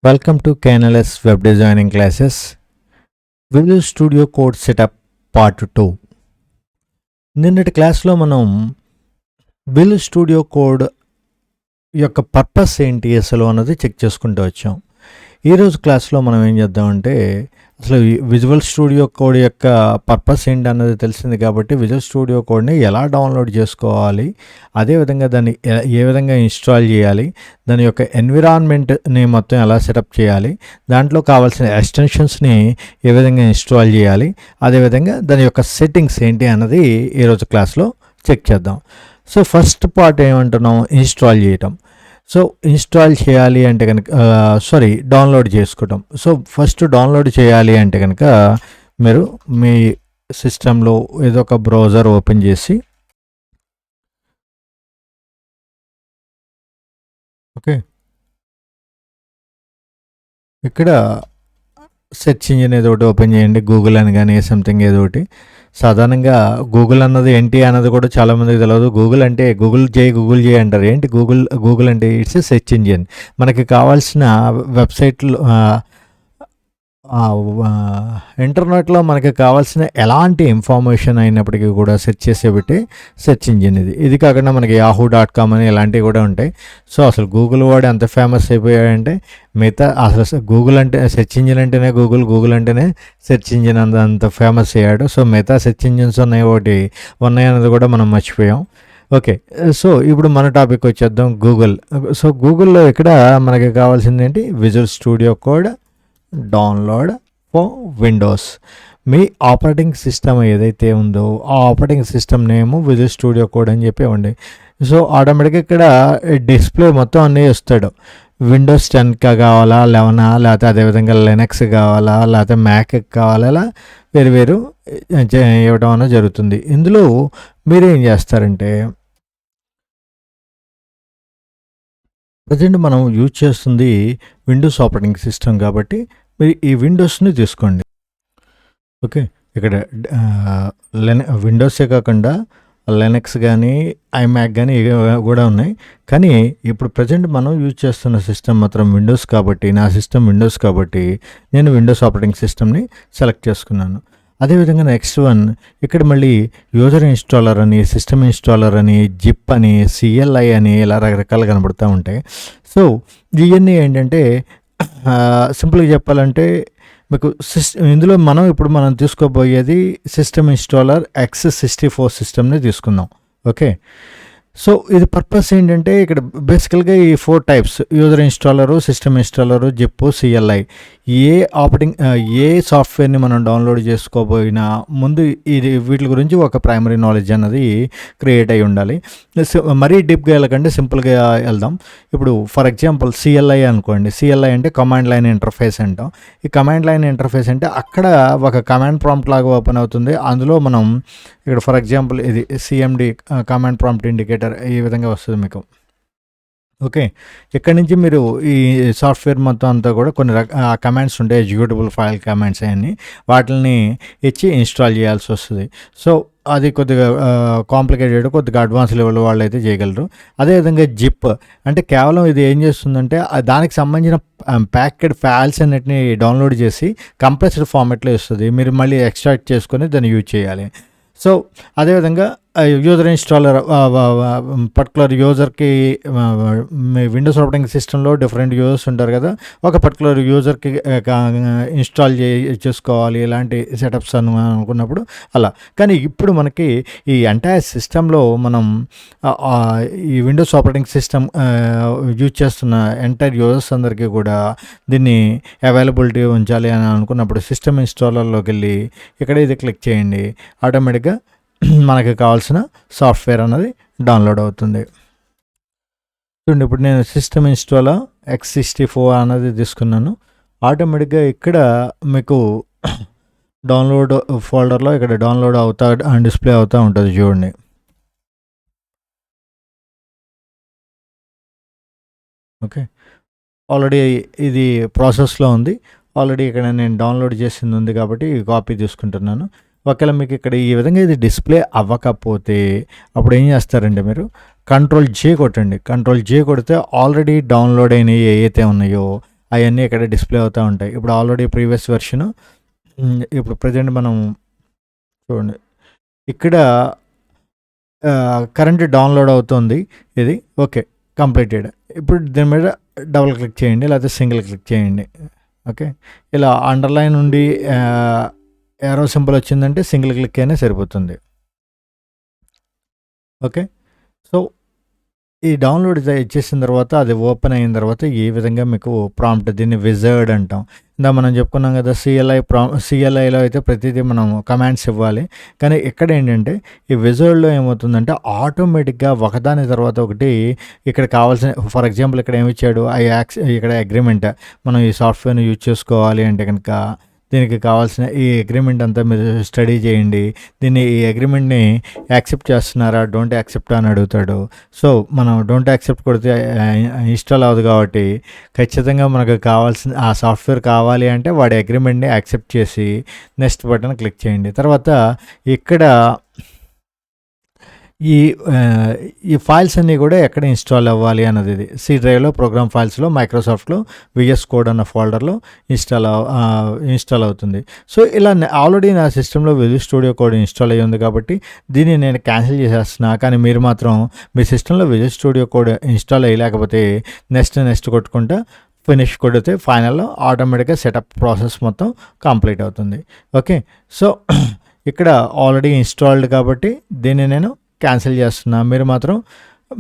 Welcome to KNLS Web Designing Classes. Visual Studio Code Setup Part 2. నిన్నటి క్లాస్లో మనం visual Studio code యొక్క purpose ఏంటి అసలు అన్నది చెక్ చేసుకుంటూ వచ్చాం. ఈరోజు క్లాస్లో మనం ఏం చేద్దామంటే అసలు విజువల్ స్టూడియో కోడ్ యొక్క పర్పస్ ఏంటి అన్నది తెలిసింది కాబట్టి విజువల్ స్టూడియో కోడ్ని ఎలా డౌన్లోడ్ చేసుకోవాలి, అదేవిధంగా దాన్ని ఏ విధంగా ఇన్స్టాల్ చేయాలి, దాని యొక్క ఎన్విరాన్మెంట్ని మొత్తం ఎలా సెటప్ చేయాలి, దాంట్లో కావాల్సిన ఎక్స్టెన్షన్స్ని ఏ విధంగా ఇన్స్టాల్ చేయాలి, అదేవిధంగా దాని యొక్క సెట్టింగ్స్ ఏంటి అన్నది ఈరోజు క్లాస్లో చెక్ చేద్దాం. సో ఫస్ట్ పార్ట్ ఏమంటున్నాం, ఇన్స్టాల్ చేయటం. సో ఇన్స్టాల్ చేయాలి అంటే కనుక డౌన్లోడ్ చేసుకోవటం. సో ఫస్ట్ డౌన్లోడ్ చేయాలి అంటే కనుక మీరు మీ సిస్టంలో ఏదో ఒక బ్రౌజర్ ఓపెన్ చేసి ఓకే ఇక్కడ సెర్చ్ ఇంజిన్ ఏదో ఒకటి ఓపెన్ చేయండి, గూగుల్ అని కానీ సంథింగ్ ఏదో ఒకటి. సాధారణంగా గూగుల్ అన్నది ఏంటి అన్నది కూడా చాలామందికి తెలియదు. గూగుల్ అంటే గూగుల్ చేయి అంటారు. ఏంటి గూగుల్ అంటే ఇట్స్ ఎ సెర్చ్ ఇంజిన్. మనకి కావాల్సిన వెబ్సైట్లో ఇంటర్నెట్లో మనకి కావాల్సిన ఎలాంటి ఇన్ఫర్మేషన్ అయినప్పటికీ కూడా సెర్చ్ చేసేబట్టి సెర్చ్ ఇంజిన్ ఇది కాకుండా మనకి yahoo.com అని ఇలాంటివి కూడా ఉంటాయి. సో అసలు గూగుల్ వాడు ఎంత ఫేమస్ అయిపోయాడంటే మిగతా అసలు గూగుల్ అంటే సెర్చ్ ఇంజిన్ అంటేనే గూగుల్ అంటేనే సెర్చ్ ఇంజిన్ అంత ఫేమస్ అయ్యాడు. సో మిగతా సెర్చ్ ఇంజిన్స్ ఉన్నాయన్నది కూడా మనం మర్చిపోయాం. ఓకే, సో ఇప్పుడు మన టాపిక్ వచ్చేద్దాం, గూగుల్. సో గూగుల్లో ఇక్కడ మనకి కావాల్సింది ఏంటి, visual Studio code download for Windows. Me operating system ఏదైతే ఉందో ఆ operating system name visual Studio code అని చెప్పి ఇవ్వండి. సో ఆటోమేటిక్గా ఇక్కడ డిస్ప్లే మొత్తం అన్నీ వస్తాడు. విండోస్ 10 కావాలా, 11 లేకపోతే అదేవిధంగా లినక్స్ కావాలా, లేకపోతే మ్యాక్ కావాలా, ఇలా వేరు ఇవ్వడం అనేది జరుగుతుంది. ఇందులో మీరేం చేస్తారంటే ప్రజెంట్ మనం యూజ్ చేస్తుంది విండోస్ ఆపరేటింగ్ సిస్టమ్ కాబట్టి మీరు ఈ విండోస్ని తీసుకోండి. ఓకే, ఇక్కడ విండోసే కాకుండా లినక్స్ కానీ ఐమ్యాక్ కానీ కూడా ఉన్నాయి. కానీ ఇప్పుడు ప్రజెంట్ మనం యూజ్ చేస్తున్న సిస్టమ్ మాత్రం విండోస్ కాబట్టి, నా సిస్టమ్ విండోస్ కాబట్టి నేను విండోస్ ఆపరేటింగ్ సిస్టమ్ని సెలెక్ట్ చేసుకున్నాను. అదేవిధంగా నెక్స్ట్ వన్, ఇక్కడ మళ్ళీ యూజర్ ఇన్స్టాలర్ అని, సిస్టమ్ ఇన్స్టాలర్ అని, జిప్ అని, CLI అని ఇలా రకరకాలు కనబడుతూ ఉంటాయి. సో ఇవన్నీ ఏంటంటే సింపుల్గా చెప్పాలంటే మీకు ఇందులో మనం తీసుకోబోయేది సిస్టమ్ ఇన్స్టాలర్ X64 సిస్టమ్ని తీసుకుందాం. ఓకే, సో ఇది పర్పస్ ఏంటంటే ఇక్కడ బేసికల్గా ఈ 4 types, user installer, system installer, zip, CLI, ఏ సాఫ్ట్వేర్ని మనం డౌన్లోడ్ చేసుకోబోయినా ముందు వీటి గురించి ఒక ప్రైమరీ నాలెడ్జ్ అన్నది క్రియేట్ అయి ఉండాలి. మరీ డీప్గా వెళ్ళకంటే సింపుల్గా వెళ్దాం. ఇప్పుడు ఫర్ ఎగ్జాంపుల్ CLI అనుకోండి. CLI అంటే కమాండ్ లైన్ ఇంటర్ఫేస్ అంటాం. ఈ కమాండ్ లైన్ ఇంటర్ఫేస్ అంటే అక్కడ ఒక కమాండ్ ప్రాంప్ట్ లాగా ఓపెన్ అవుతుంది. అందులో మనం ఇక్కడ ఫర్ ఎగ్జాంపుల్ ఇది CMD కమాండ్ ప్రాంప్ట్ ఇండికేటర్ ఈ విధంగా వస్తుంది మీకు. ఓకే, ఇక్కడ నుంచి మీరు ఈ సాఫ్ట్వేర్ మొత్తం అంతా కూడా కొన్ని కమాండ్స్ ఉంటాయి, ఎగ్జిక్యూటబుల్ ఫైల్ కమాండ్స్ అవన్నీ, వాటిని ఇచ్చి ఇన్స్టాల్ చేయాల్సి వస్తుంది. సో అది కొద్దిగా కాంప్లికేటెడ్, కొద్దిగా అడ్వాన్స్ లెవెల్ వాళ్ళు అయితే చేయగలరు. అదేవిధంగా జిప్ అంటే కేవలం ఇది ఏం చేస్తుందంటే దానికి సంబంధించిన ప్యాకెడ్ ఫైల్స్ అన్నిటిని డౌన్లోడ్ చేసి కంప్రెస్డ్ ఫార్మాట్లో ఇస్తుంది. మీరు మళ్ళీ ఎక్స్ట్రాక్ట్ చేసుకొని దాన్ని యూజ్ చేయాలి. సో అదేవిధంగా యూజర్ ఇన్స్టాలర్ పర్టికులర్ యూజర్కి విండోస్ ఆపరేటింగ్ సిస్టంలో డిఫరెంట్ యూజర్స్ ఉంటారు కదా, ఒక పర్టికులర్ యూజర్కి ఇన్స్టాల్ చేసుకోవాలి ఇలాంటి సెటప్స్ అనుకున్నప్పుడు అలా. కానీ ఇప్పుడు మనకి ఈ ఎంటైర్ సిస్టంలో మనం ఈ విండోస్ ఆపరేటింగ్ సిస్టమ్ యూజ్ చేస్తున్న ఎంటైర్ యూజర్స్ అందరికీ కూడా దీన్ని అవైలబిలిటీ ఉంచాలి అని అనుకున్నప్పుడు సిస్టమ్ ఇన్స్టాలర్లోకి వెళ్ళి ఇక్కడ ఇది క్లిక్ చేయండి. ఆటోమేటిక్గా మనకి కావాల్సిన సాఫ్ట్వేర్ అన్నది డౌన్లోడ్ అవుతుంది. చూడండి, ఇప్పుడు నేను సిస్టమ్ ఇన్స్టాలర్ X64 అన్నది తీసుకున్నాను. ఆటోమేటిక్గా ఇక్కడ మీకు డౌన్లోడ్ ఫోల్డర్లో ఇక్కడ డౌన్లోడ్ డిస్ప్లే అవుతూ ఉంటుంది. చూడండి, ఓకే, ఆల్రెడీ ఇది ప్రాసెస్లో ఉంది. ఆల్రెడీ ఇక్కడ నేను డౌన్లోడ్ చేసింది ఉంది కాబట్టి కాపీ తీసుకుంటున్నాను. ఒకవేళ మీకు ఇక్కడ ఈ విధంగా ఇది డిస్ప్లే అవ్వకపోతే అప్పుడు ఏం చేస్తారంటే మీరు Ctrl J కొట్టండి. Ctrl J కొడితే ఆల్రెడీ డౌన్లోడ్ అయినవి ఏవైతే ఉన్నాయో అవన్నీ ఇక్కడ డిస్ప్లే అవుతూ ఉంటాయి. ఇప్పుడు ఆల్రెడీ ప్రీవియస్ వెర్షను ఇప్పుడు ప్రజెంట్ మనం చూడండి ఇక్కడ కరెంట్ డౌన్లోడ్ అవుతుంది. ఇది ఓకే, కంప్లీటెడ్. ఇప్పుడు దీని మీద డబుల్ క్లిక్ చేయండి, లేకపోతే సింగిల్ క్లిక్ చేయండి. ఓకే, ఇలా అండర్లైన్ నుండి ఏరో సింబల్ వచ్చిందంటే సింగిల్ క్లిక్ అయినా సరిపోతుంది. ఓకే, సో ఈ డౌన్లోడ్ ఇచ్చేసిన తర్వాత అది ఓపెన్ అయిన తర్వాత ఈ విధంగా మీకు ప్రాంప్ట్, దీన్ని విజర్డ్ అంటాం. ఇందా మనం చెప్పుకున్నాం కదా, సిఎల్ఐలో అయితే ప్రతిదీ మనం కమాండ్స్ ఇవ్వాలి. కానీ ఇక్కడ ఏంటంటే ఈ విజర్డ్లో ఏమవుతుందంటే ఆటోమేటిక్గా ఒకదాని తర్వాత ఒకటి ఇక్కడ కావాల్సిన, ఫర్ ఎగ్జాంపుల్ ఇక్కడ ఏమి ఇచ్చాడు, ఇక్కడ అగ్రిమెంట్, మనం ఈ సాఫ్ట్వేర్ని యూజ్ చేసుకోవాలి అంటే కనుక దీనికి కావాల్సిన ఈ అగ్రిమెంట్ అంతా మీరు స్టడీ చేయండి. ఈ అగ్రిమెంట్ని యాక్సెప్ట్ చేస్తున్నారా, డోంట్ యాక్సెప్ట్ అని అడుగుతాడు. సో మనం డోంట్ యాక్సెప్ట్ కొడితే ఇన్స్టాల్ అవ్వదు కాబట్టి ఖచ్చితంగా మనకు కావాల్సిన ఆ సాఫ్ట్వేర్ కావాలి అంటే వాడి అగ్రిమెంట్ని యాక్సెప్ట్ చేసి నెక్స్ట్ బటన్ క్లిక్ చేయండి. తర్వాత ఇక్కడ ఈ ఫైల్స్ అన్నీ కూడా ఎక్కడ ఇన్స్టాల్ అవ్వాలి అన్నది, ఇది సి డ్రైవ్లో ప్రోగ్రామ్ ఫైల్స్లో మైక్రోసాఫ్ట్లో విఎస్ కోడ్ అన్న ఫోల్డర్లో ఇన్స్టాల్ అవుతుంది. సో ఇలా ఆల్రెడీ నా సిస్టంలో విజువల్ స్టూడియో కోడ్ ఇన్స్టాల్ అయ్యి ఉంది కాబట్టి దీన్ని నేను క్యాన్సిల్ చేసేస్తున్నా. కానీ మీరు మాత్రం మీ సిస్టంలో విజువల్ స్టూడియో కోడ్ ఇన్స్టాల్ అయ్యలేకపోతే నెక్స్ట్ కొట్టుకుంటా ఫినిష్ కొడితే ఫైనల్లో ఆటోమేటిక్గా సెటప్ ప్రాసెస్ మొత్తం కంప్లీట్ అవుతుంది. ఓకే, సో ఇక్కడ ఆల్రెడీ ఇన్స్టాల్డ్ కాబట్టి దీన్ని నేను క్యాన్సిల్ చేస్తున్నా. మీరు మాత్రం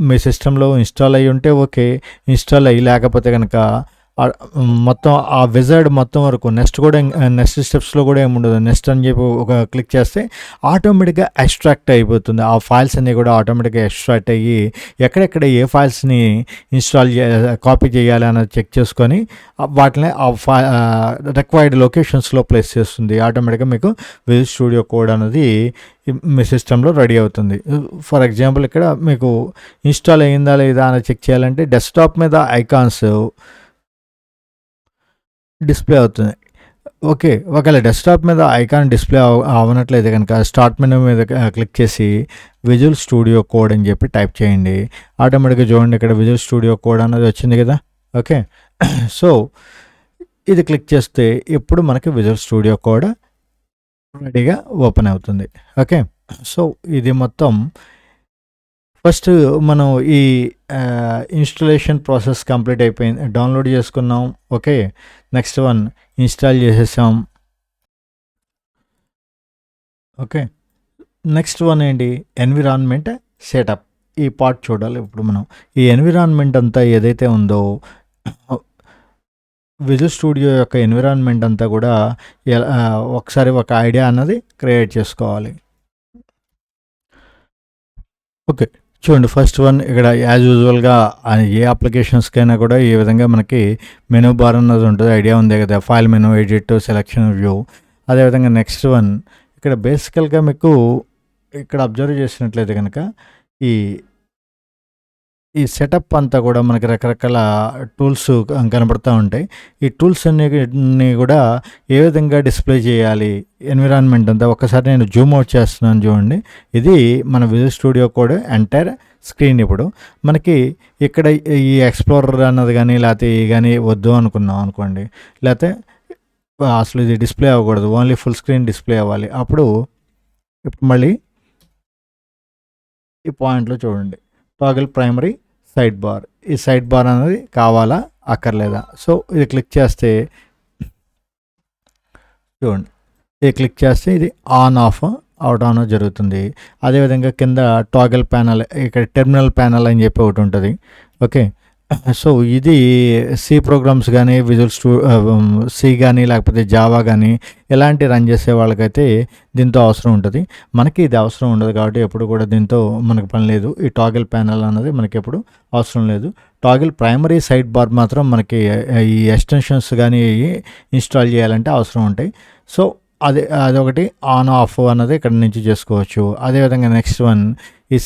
మీ సిస్టంలో ఇన్స్టాల్ అయ్యి ఉంటే ఓకే, ఇన్స్టాల్ అయ్యి లేకపోతే కనుక మొత్తం ఆ విజర్డ్ మొత్తం వరకు నెక్స్ట్ స్టెప్స్లో కూడా ఏముండదు. నెక్స్ట్ అని చెప్పి ఒక క్లిక్ చేస్తే ఆటోమేటిక్గా ఎక్స్ట్రాక్ట్ అయిపోతుంది. ఆ ఫైల్స్ అన్నీ కూడా ఆటోమేటిక్గా ఎక్స్ట్రాక్ట్ అయ్యి ఎక్కడెక్కడ ఏ ఫైల్స్ని కాపీ చేయాలి అన్నది చెక్ చేసుకొని వాటిని రిక్వైర్డ్ లొకేషన్స్లో ప్లేస్ చేస్తుంది. ఆటోమేటిక్గా మీకు విజువల్ స్టూడియో కోడ్ అనేది మీ సిస్టంలో రెడీ అవుతుంది. ఫర్ ఎగ్జాంపుల్ ఇక్కడ మీకు ఇన్స్టాల్ అయ్యిందా లేదా అని చెక్ చేయాలంటే డెస్క్టాప్ మీద ఐకాన్స్ డిస్ప్లే అవుతుంది. ఓకే, ఒకవేళ డెస్క్టాప్ మీద ఐకాన్ డిస్ప్లే అవ్వనట్లయితే కనుక స్టార్ట్ మెనూ మీద క్లిక్ చేసి విజువల్ స్టూడియో కోడ్ అని చెప్పి టైప్ చేయండి. ఆటోమేటిక్గా చూడండి ఇక్కడ విజువల్ స్టూడియో కోడ్ అనేది వచ్చింది కదా. ఓకే, సో ఇది క్లిక్ చేస్తే ఇప్పుడు మనకి విజువల్ స్టూడియో కోడ్ రెడీగా ఓపెన్ అవుతుంది. ఓకే, సో ఇది మొత్తం ఫస్ట్ మనం ఈ ఇన్స్టాలేషన్ ప్రాసెస్ కంప్లీట్ అయిపోయింది. డౌన్లోడ్ చేసుకున్నాం. ఓకే, నెక్స్ట్ వన్ ఇన్స్టాల్ చేసేసాం. ఓకే, నెక్స్ట్ వన్ ఏంటి, ఎన్విరాన్మెంట్ సెటప్. ఈ పార్ట్ చూడాలి ఇప్పుడు మనం. ఈ ఎన్విరాన్మెంట్ అంతా ఏదైతే ఉందో విజువల్ స్టూడియో యొక్క ఎన్విరాన్మెంట్ అంతా కూడా ఒకసారి ఒక ఐడియా అన్నది క్రియేట్ చేసుకోవాలి. ఓకే, చూడండి ఫస్ట్ వన్ ఇక్కడ యాజ్ యూజువల్గా ఏ అప్లికేషన్స్కైనా కూడా ఈ విధంగా మనకి మెనూ బార్ అన్నది ఉంటుంది. ఐడియా ఉంది కదా, file menu, edit, selection, view. అదేవిధంగా నెక్స్ట్ వన్ ఇక్కడ బేసికల్గా మీకు ఇక్కడ అబ్జర్వ్ చేసినట్లయితే కనుక ఈ సెటప్ అంతా కూడా మనకి రకరకాల టూల్స్ కనబడుతూ ఉంటాయి. ఈ టూల్స్ అన్నీ కూడా ఏ విధంగా డిస్ప్లే చేయాలి ఎన్విరాన్మెంట్ అంతా ఒక్కసారి నేను జూమ్ అవుట్ చేస్తున్నాను చూడండి. ఇది మన visual Studio code entire screen. ఇప్పుడు మనకి ఇక్కడ ఈ ఎక్స్ప్లోరర్ అన్నది కానీ లేకపోతే కానీ వద్దు అనుకున్నాం అనుకోండి, లేకపోతే అసలు ఇది డిస్ప్లే అవ్వకూడదు, ఓన్లీ ఫుల్ స్క్రీన్ డిస్ప్లే అవ్వాలి. ఇప్పుడు మళ్ళీ ఈ పాయింట్లో చూడండి, టాగిల్ ప్రైమరీ సైడ్ బార్. ఈ సైడ్ బార్ అనేది కావాలా అక్కర్లేదా? సో ఇది క్లిక్ చేస్తే చూడండి, ఇది క్లిక్ చేస్తే ఇది ఆన్ ఆఫ్ అవుట్ ఆన్ జరుగుతుంది. అదేవిధంగా కింద టాగిల్ ప్యానల్, ఇక్కడ టెర్మినల్ ప్యానల్ అని చెప్పి ఒకటి ఉంటుంది. ఓకే, సో ఇది సి ప్రోగ్రామ్స్ కానీ సి కానీ లేకపోతే జావా కానీ ఎలాంటి రన్ చేసే వాళ్ళకైతే దీంతో అవసరం ఉంటుంది. మనకి ఇది అవసరం ఉండదు కాబట్టి ఎప్పుడు కూడా దీంతో మనకు పని లేదు. ఈ టాగిల్ ప్యానల్ అన్నది మనకి ఎప్పుడు అవసరం లేదు. టాగిల్ ప్రైమరీ సైడ్ బార్ మాత్రం మనకి ఈ ఎక్స్టెన్షన్స్ కానీ ఇన్స్టాల్ చేయాలంటే అవసరం ఉంటాయి. సో అదొకటి ఆన్ ఆఫ్ అన్నది ఇక్కడ నుంచి చేసుకోవచ్చు. అదేవిధంగా నెక్స్ట్ వన్ ఈ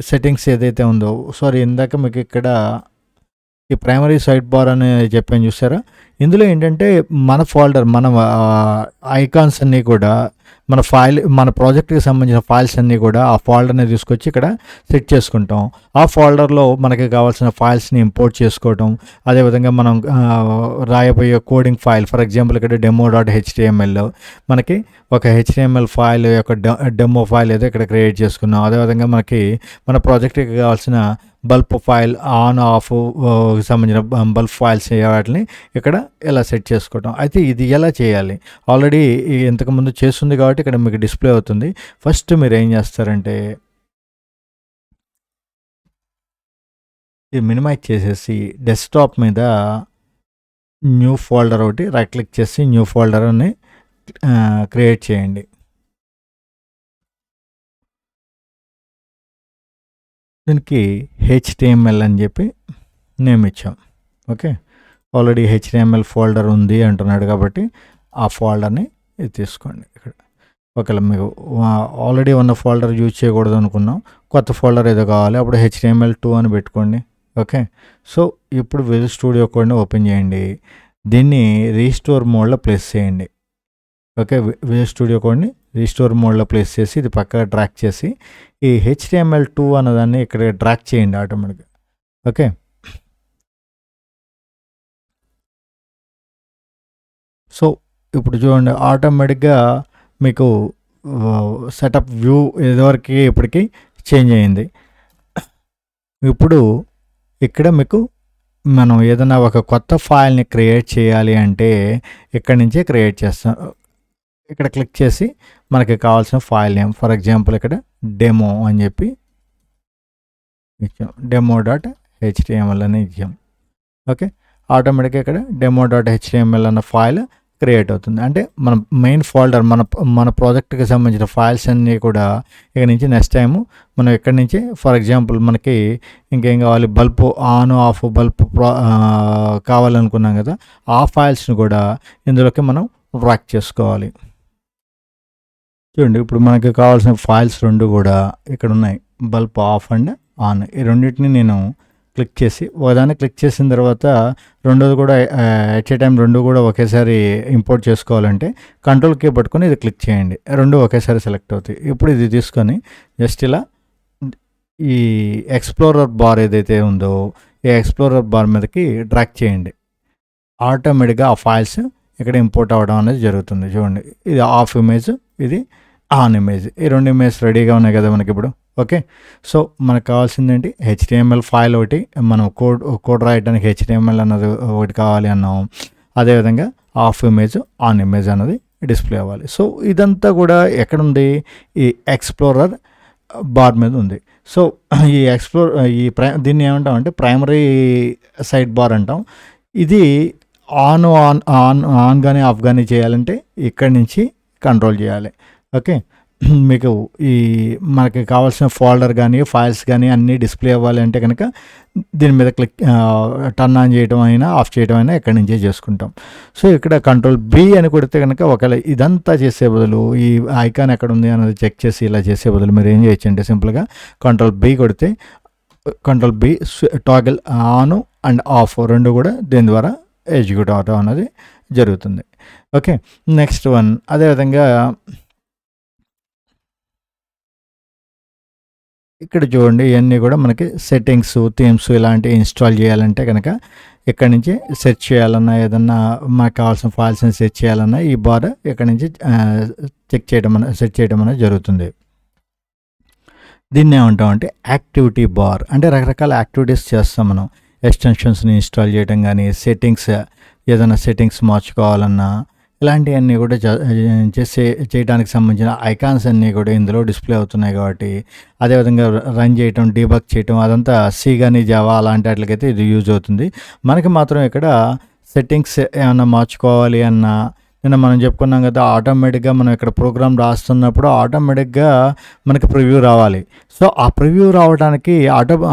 సెట్టింగ్స్ ఏదైతే ఉందో, సారీ ఇందాక మీకు ఇక్కడ ఈ ప్రైమరీ సైడ్ బార్ అని చెప్పాను చూసారా? ఇందులో ఏంటంటే మన ఫోల్డర్, మన ఐకాన్స్ అన్నీ కూడా మన ప్రాజెక్ట్కి సంబంధించిన ఫైల్స్ అన్నీ కూడా ఆ ఫోల్డర్ని తీసుకొచ్చి ఇక్కడ సెట్ చేసుకుంటాం. ఆ ఫోల్డర్లో మనకి కావాల్సిన ఫైల్స్ని ఇంపోర్ట్ చేసుకోవటం, అదేవిధంగా మనం రాయబోయే కోడింగ్ ఫైల్, ఫర్ ఎగ్జాంపుల్ ఇక్కడ demo.html మనకి ఒక HTML ఫైల్ యొక్క డెమో ఫైల్ ఏదో ఇక్కడ క్రియేట్ చేసుకున్నాం. అదేవిధంగా మనకి మన ప్రాజెక్ట్కి కావాల్సిన బల్బ్ ఫైల్, ఆన్ ఆఫ్ సంబంధించిన బల్బ్ ఫైల్స్ వాటిని ఇక్కడ ఎలా సెట్ చేసుకోవటం. అయితే ఇది ఎలా చేయాలి, ఆల్రెడీ ఇంతకుముందు చేస్తుంది కాబట్టి ఇక్కడ మీకు డిస్ప్లే అవుతుంది. ఫస్ట్ మీరు ఏం చేస్తారంటే ఇది మినిమైజ్ చేసేసి డెస్క్టాప్ మీద న్యూ ఫోల్డర్ ఒకటి రైట్ క్లిక్ చేసి న్యూ ఫోల్డర్ అని క్రియేట్ చేయండి. దీనికి HTML అని చెప్పి నేమ్ ఇచ్చాం. ఓకే, ఆల్రెడీ HTML ఫోల్డర్ ఉంది అంటున్నాడు కాబట్టి ఆ ఫోల్డర్ని ఇది తీసుకోండి. ఇక్కడ ఒకవేళ మీకు ఆల్రెడీ ఉన్న ఫోల్డర్ యూజ్ చేయకూడదు అనుకున్నాం, కొత్త ఫోల్డర్ ఏదో కావాలి, అప్పుడు HTML2 అని పెట్టుకోండి. ఓకే, సో ఇప్పుడు విజువల్ స్టూడియో కోడ్ని ఓపెన్ చేయండి. దీన్ని రీస్టోర్ మోడ్లో ప్లేస్ చేయండి. ఓకే, విజువల్ స్టూడియో కోడ్ని రీస్టోర్ మోడ్లో ప్లేస్ చేసి ఇది పక్కగా డ్రాగ్ చేసి ఈ HTML2 అన్నదాన్ని ఇక్కడ డ్రాగ్ చేయండి ఆటోమేటిక్గా. ఓకే, సో ఇప్పుడు చూడండి ఆటోమేటిక్గా మీకు సెటప్ వ్యూ ఇదివరకు ఇప్పటికి చేంజ్ అయింది. ఇప్పుడు ఇక్కడ మీకు మనం ఏదైనా ఒక కొత్త ఫైల్ని క్రియేట్ చేయాలి అంటే ఇక్కడి నుంచే క్రియేట్ చేస్తాం. ఇక్కడ క్లిక్ చేసి మనకి కావాల్సిన ఫైల్ నేమ్, ఫర్ ఎగ్జాంపుల్ ఇక్కడ డెమో అని చెప్పి ఇచ్చాం, demo.html అని ఇచ్చాం. ఓకే, ఆటోమేటిక్గా ఇక్కడ demo.html అన్న ఫైల్ క్రియేట్ అవుతుంది. అంటే మన మెయిన్ ఫోల్డర్, మన ప్రాజెక్ట్కి సంబంధించిన ఫైల్స్ అన్నీ కూడా ఇక్కడ నుంచి నెక్స్ట్ టైం మనం ఇక్కడి నుంచి ఫర్ ఎగ్జాంపుల్ మనకి ఇంకేం కావాలి, బల్బ్ ఆన్ ఆఫ్ బల్బ్ కావాలనుకున్నాం కదా, ఆ ఫైల్స్ని కూడా ఇందులోకి మనం డ్రాగ్ చేసుకోవాలి. చూడండి ఇప్పుడు మనకి కావాల్సిన ఫైల్స్ రెండు కూడా ఇక్కడ ఉన్నాయి, బల్బ్ ఆఫ్ అండ్ ఆన్. ఈ రెండింటిని నేను క్లిక్ చేసి ఒకదాన్ని క్లిక్ చేసిన తర్వాత రెండోది కూడా ఎట్ ఏ టైం రెండు కూడా ఒకేసారి ఇంపోర్ట్ చేసుకోవాలంటే కంట్రోల్ కీ పట్టుకొని ఇది క్లిక్ చేయండి, రెండు ఒకేసారి సెలెక్ట్ అవుతాయి. ఇప్పుడు ఇది తీసుకొని జస్ట్ ఇలా ఈ ఎక్స్ప్లోరర్ బార్ ఏదైతే ఉందో ఈ ఎక్స్ప్లోరర్ బార్ మీదకి డ్రాగ్ చేయండి. ఆటోమేటిక్గా ఆ ఫైల్స్ ఇక్కడ ఇంపోర్ట్ అవ్వడం అనేది జరుగుతుంది. చూడండి, ఇది ఆఫ్ ఇమేజ్, ఇది ఆన్ ఇమేజ్, ఈ రెండు ఇమేజ్ రెడీగా ఉన్నాయి కదా మనకి ఇప్పుడు. ఓకే, సో మనకు కావాల్సింది ఏంటి, HTML ఫైల్ ఒకటి, మనం కోడ్ రాయడానికి HTML అన్నది ఒకటి కావాలి అన్నాం. అదేవిధంగా ఆఫ్ ఇమేజ్, ఆన్ ఇమేజ్ అన్నది డిస్ప్లే అవ్వాలి. సో ఇదంతా కూడా ఎక్కడుంది, ఈ ఎక్స్ప్లోరర్ బార్ మీద ఉంది. సో ఈ దీన్ని ఏమంటాం అంటే ప్రైమరీ సైడ్ బార్ అంటాం. ఇది ఆన్ కానీ ఆఫ్ కానీ చేయాలంటే ఇక్కడి నుంచి కంట్రోల్ చేయాలి. ఓకే, మీకు మనకి కావాల్సిన ఫోల్డర్ కానీ ఫైల్స్ కానీ అన్నీ డిస్ప్లే అవ్వాలి అంటే కనుక దీని మీద టర్న్ ఆన్ చేయడం అయినా ఆఫ్ చేయడం అయినా ఎక్కడి నుంచే చేసుకుంటాం. సో ఇక్కడ కంట్రోల్ B అని కొడితే కనుక ఒకవేళ ఇదంతా చేసే బదులు ఈ ఐకాన్ ఎక్కడ ఉంది అన్నది చెక్ చేసి ఇలా చేసే బదులు మీరు ఏం చేయొచ్చు అంటే సింపుల్గా కంట్రోల్ B కొడితే control B toggle on and of రెండు కూడా దీని ద్వారా ఎగ్జిక్యూట్ అవడం అనేది జరుగుతుంది. ఓకే, నెక్స్ట్ వన్ అదేవిధంగా ఇక్కడ చూడండి, ఇవన్నీ కూడా మనకి సెట్టింగ్స్, థీమ్స్ ఇలాంటివి ఇన్స్టాల్ చేయాలంటే కనుక ఇక్కడి నుంచి సెర్చ్ చేయాలన్నా ఏదన్నా మనకు కావాల్సిన ఫైల్స్ని సెర్చ్ చేయాలన్నా ఈ బార్ ఇక్కడి నుంచి సెట్ చేయడం అనేది జరుగుతుంది. దీన్ని ఏమంటాం అంటే యాక్టివిటీ బార్. అంటే రకరకాల యాక్టివిటీస్ చేస్తాం మనం, ఎక్స్టెన్షన్స్ని ఇన్స్టాల్ చేయడం కానీ, సెట్టింగ్స్ ఏదైనా సెట్టింగ్స్ మార్చుకోవాలన్నా ఇలాంటివన్నీ కూడా చేయడానికి సంబంధించిన ఐకాన్స్ అన్నీ కూడా ఇందులో డిస్ప్లే అవుతున్నాయి కాబట్టి అదేవిధంగా రన్ చేయటం, డీబగ్ చేయటం అదంతా సి కానీ జావా అలాంటి వాటికైతే ఇది యూజ్ అవుతుంది. మనకి మాత్రం ఇక్కడ సెట్టింగ్స్ ఏమన్నా మార్చుకోవాలి అన్నా నిన్న మనం చెప్పుకున్నాం కదా, ఆటోమేటిక్గా మనం ఇక్కడ ప్రోగ్రామ్ రాస్తున్నప్పుడు ఆటోమేటిక్గా మనకి ప్రివ్యూ రావాలి. సో ఆ ప్రివ్యూ రావడానికి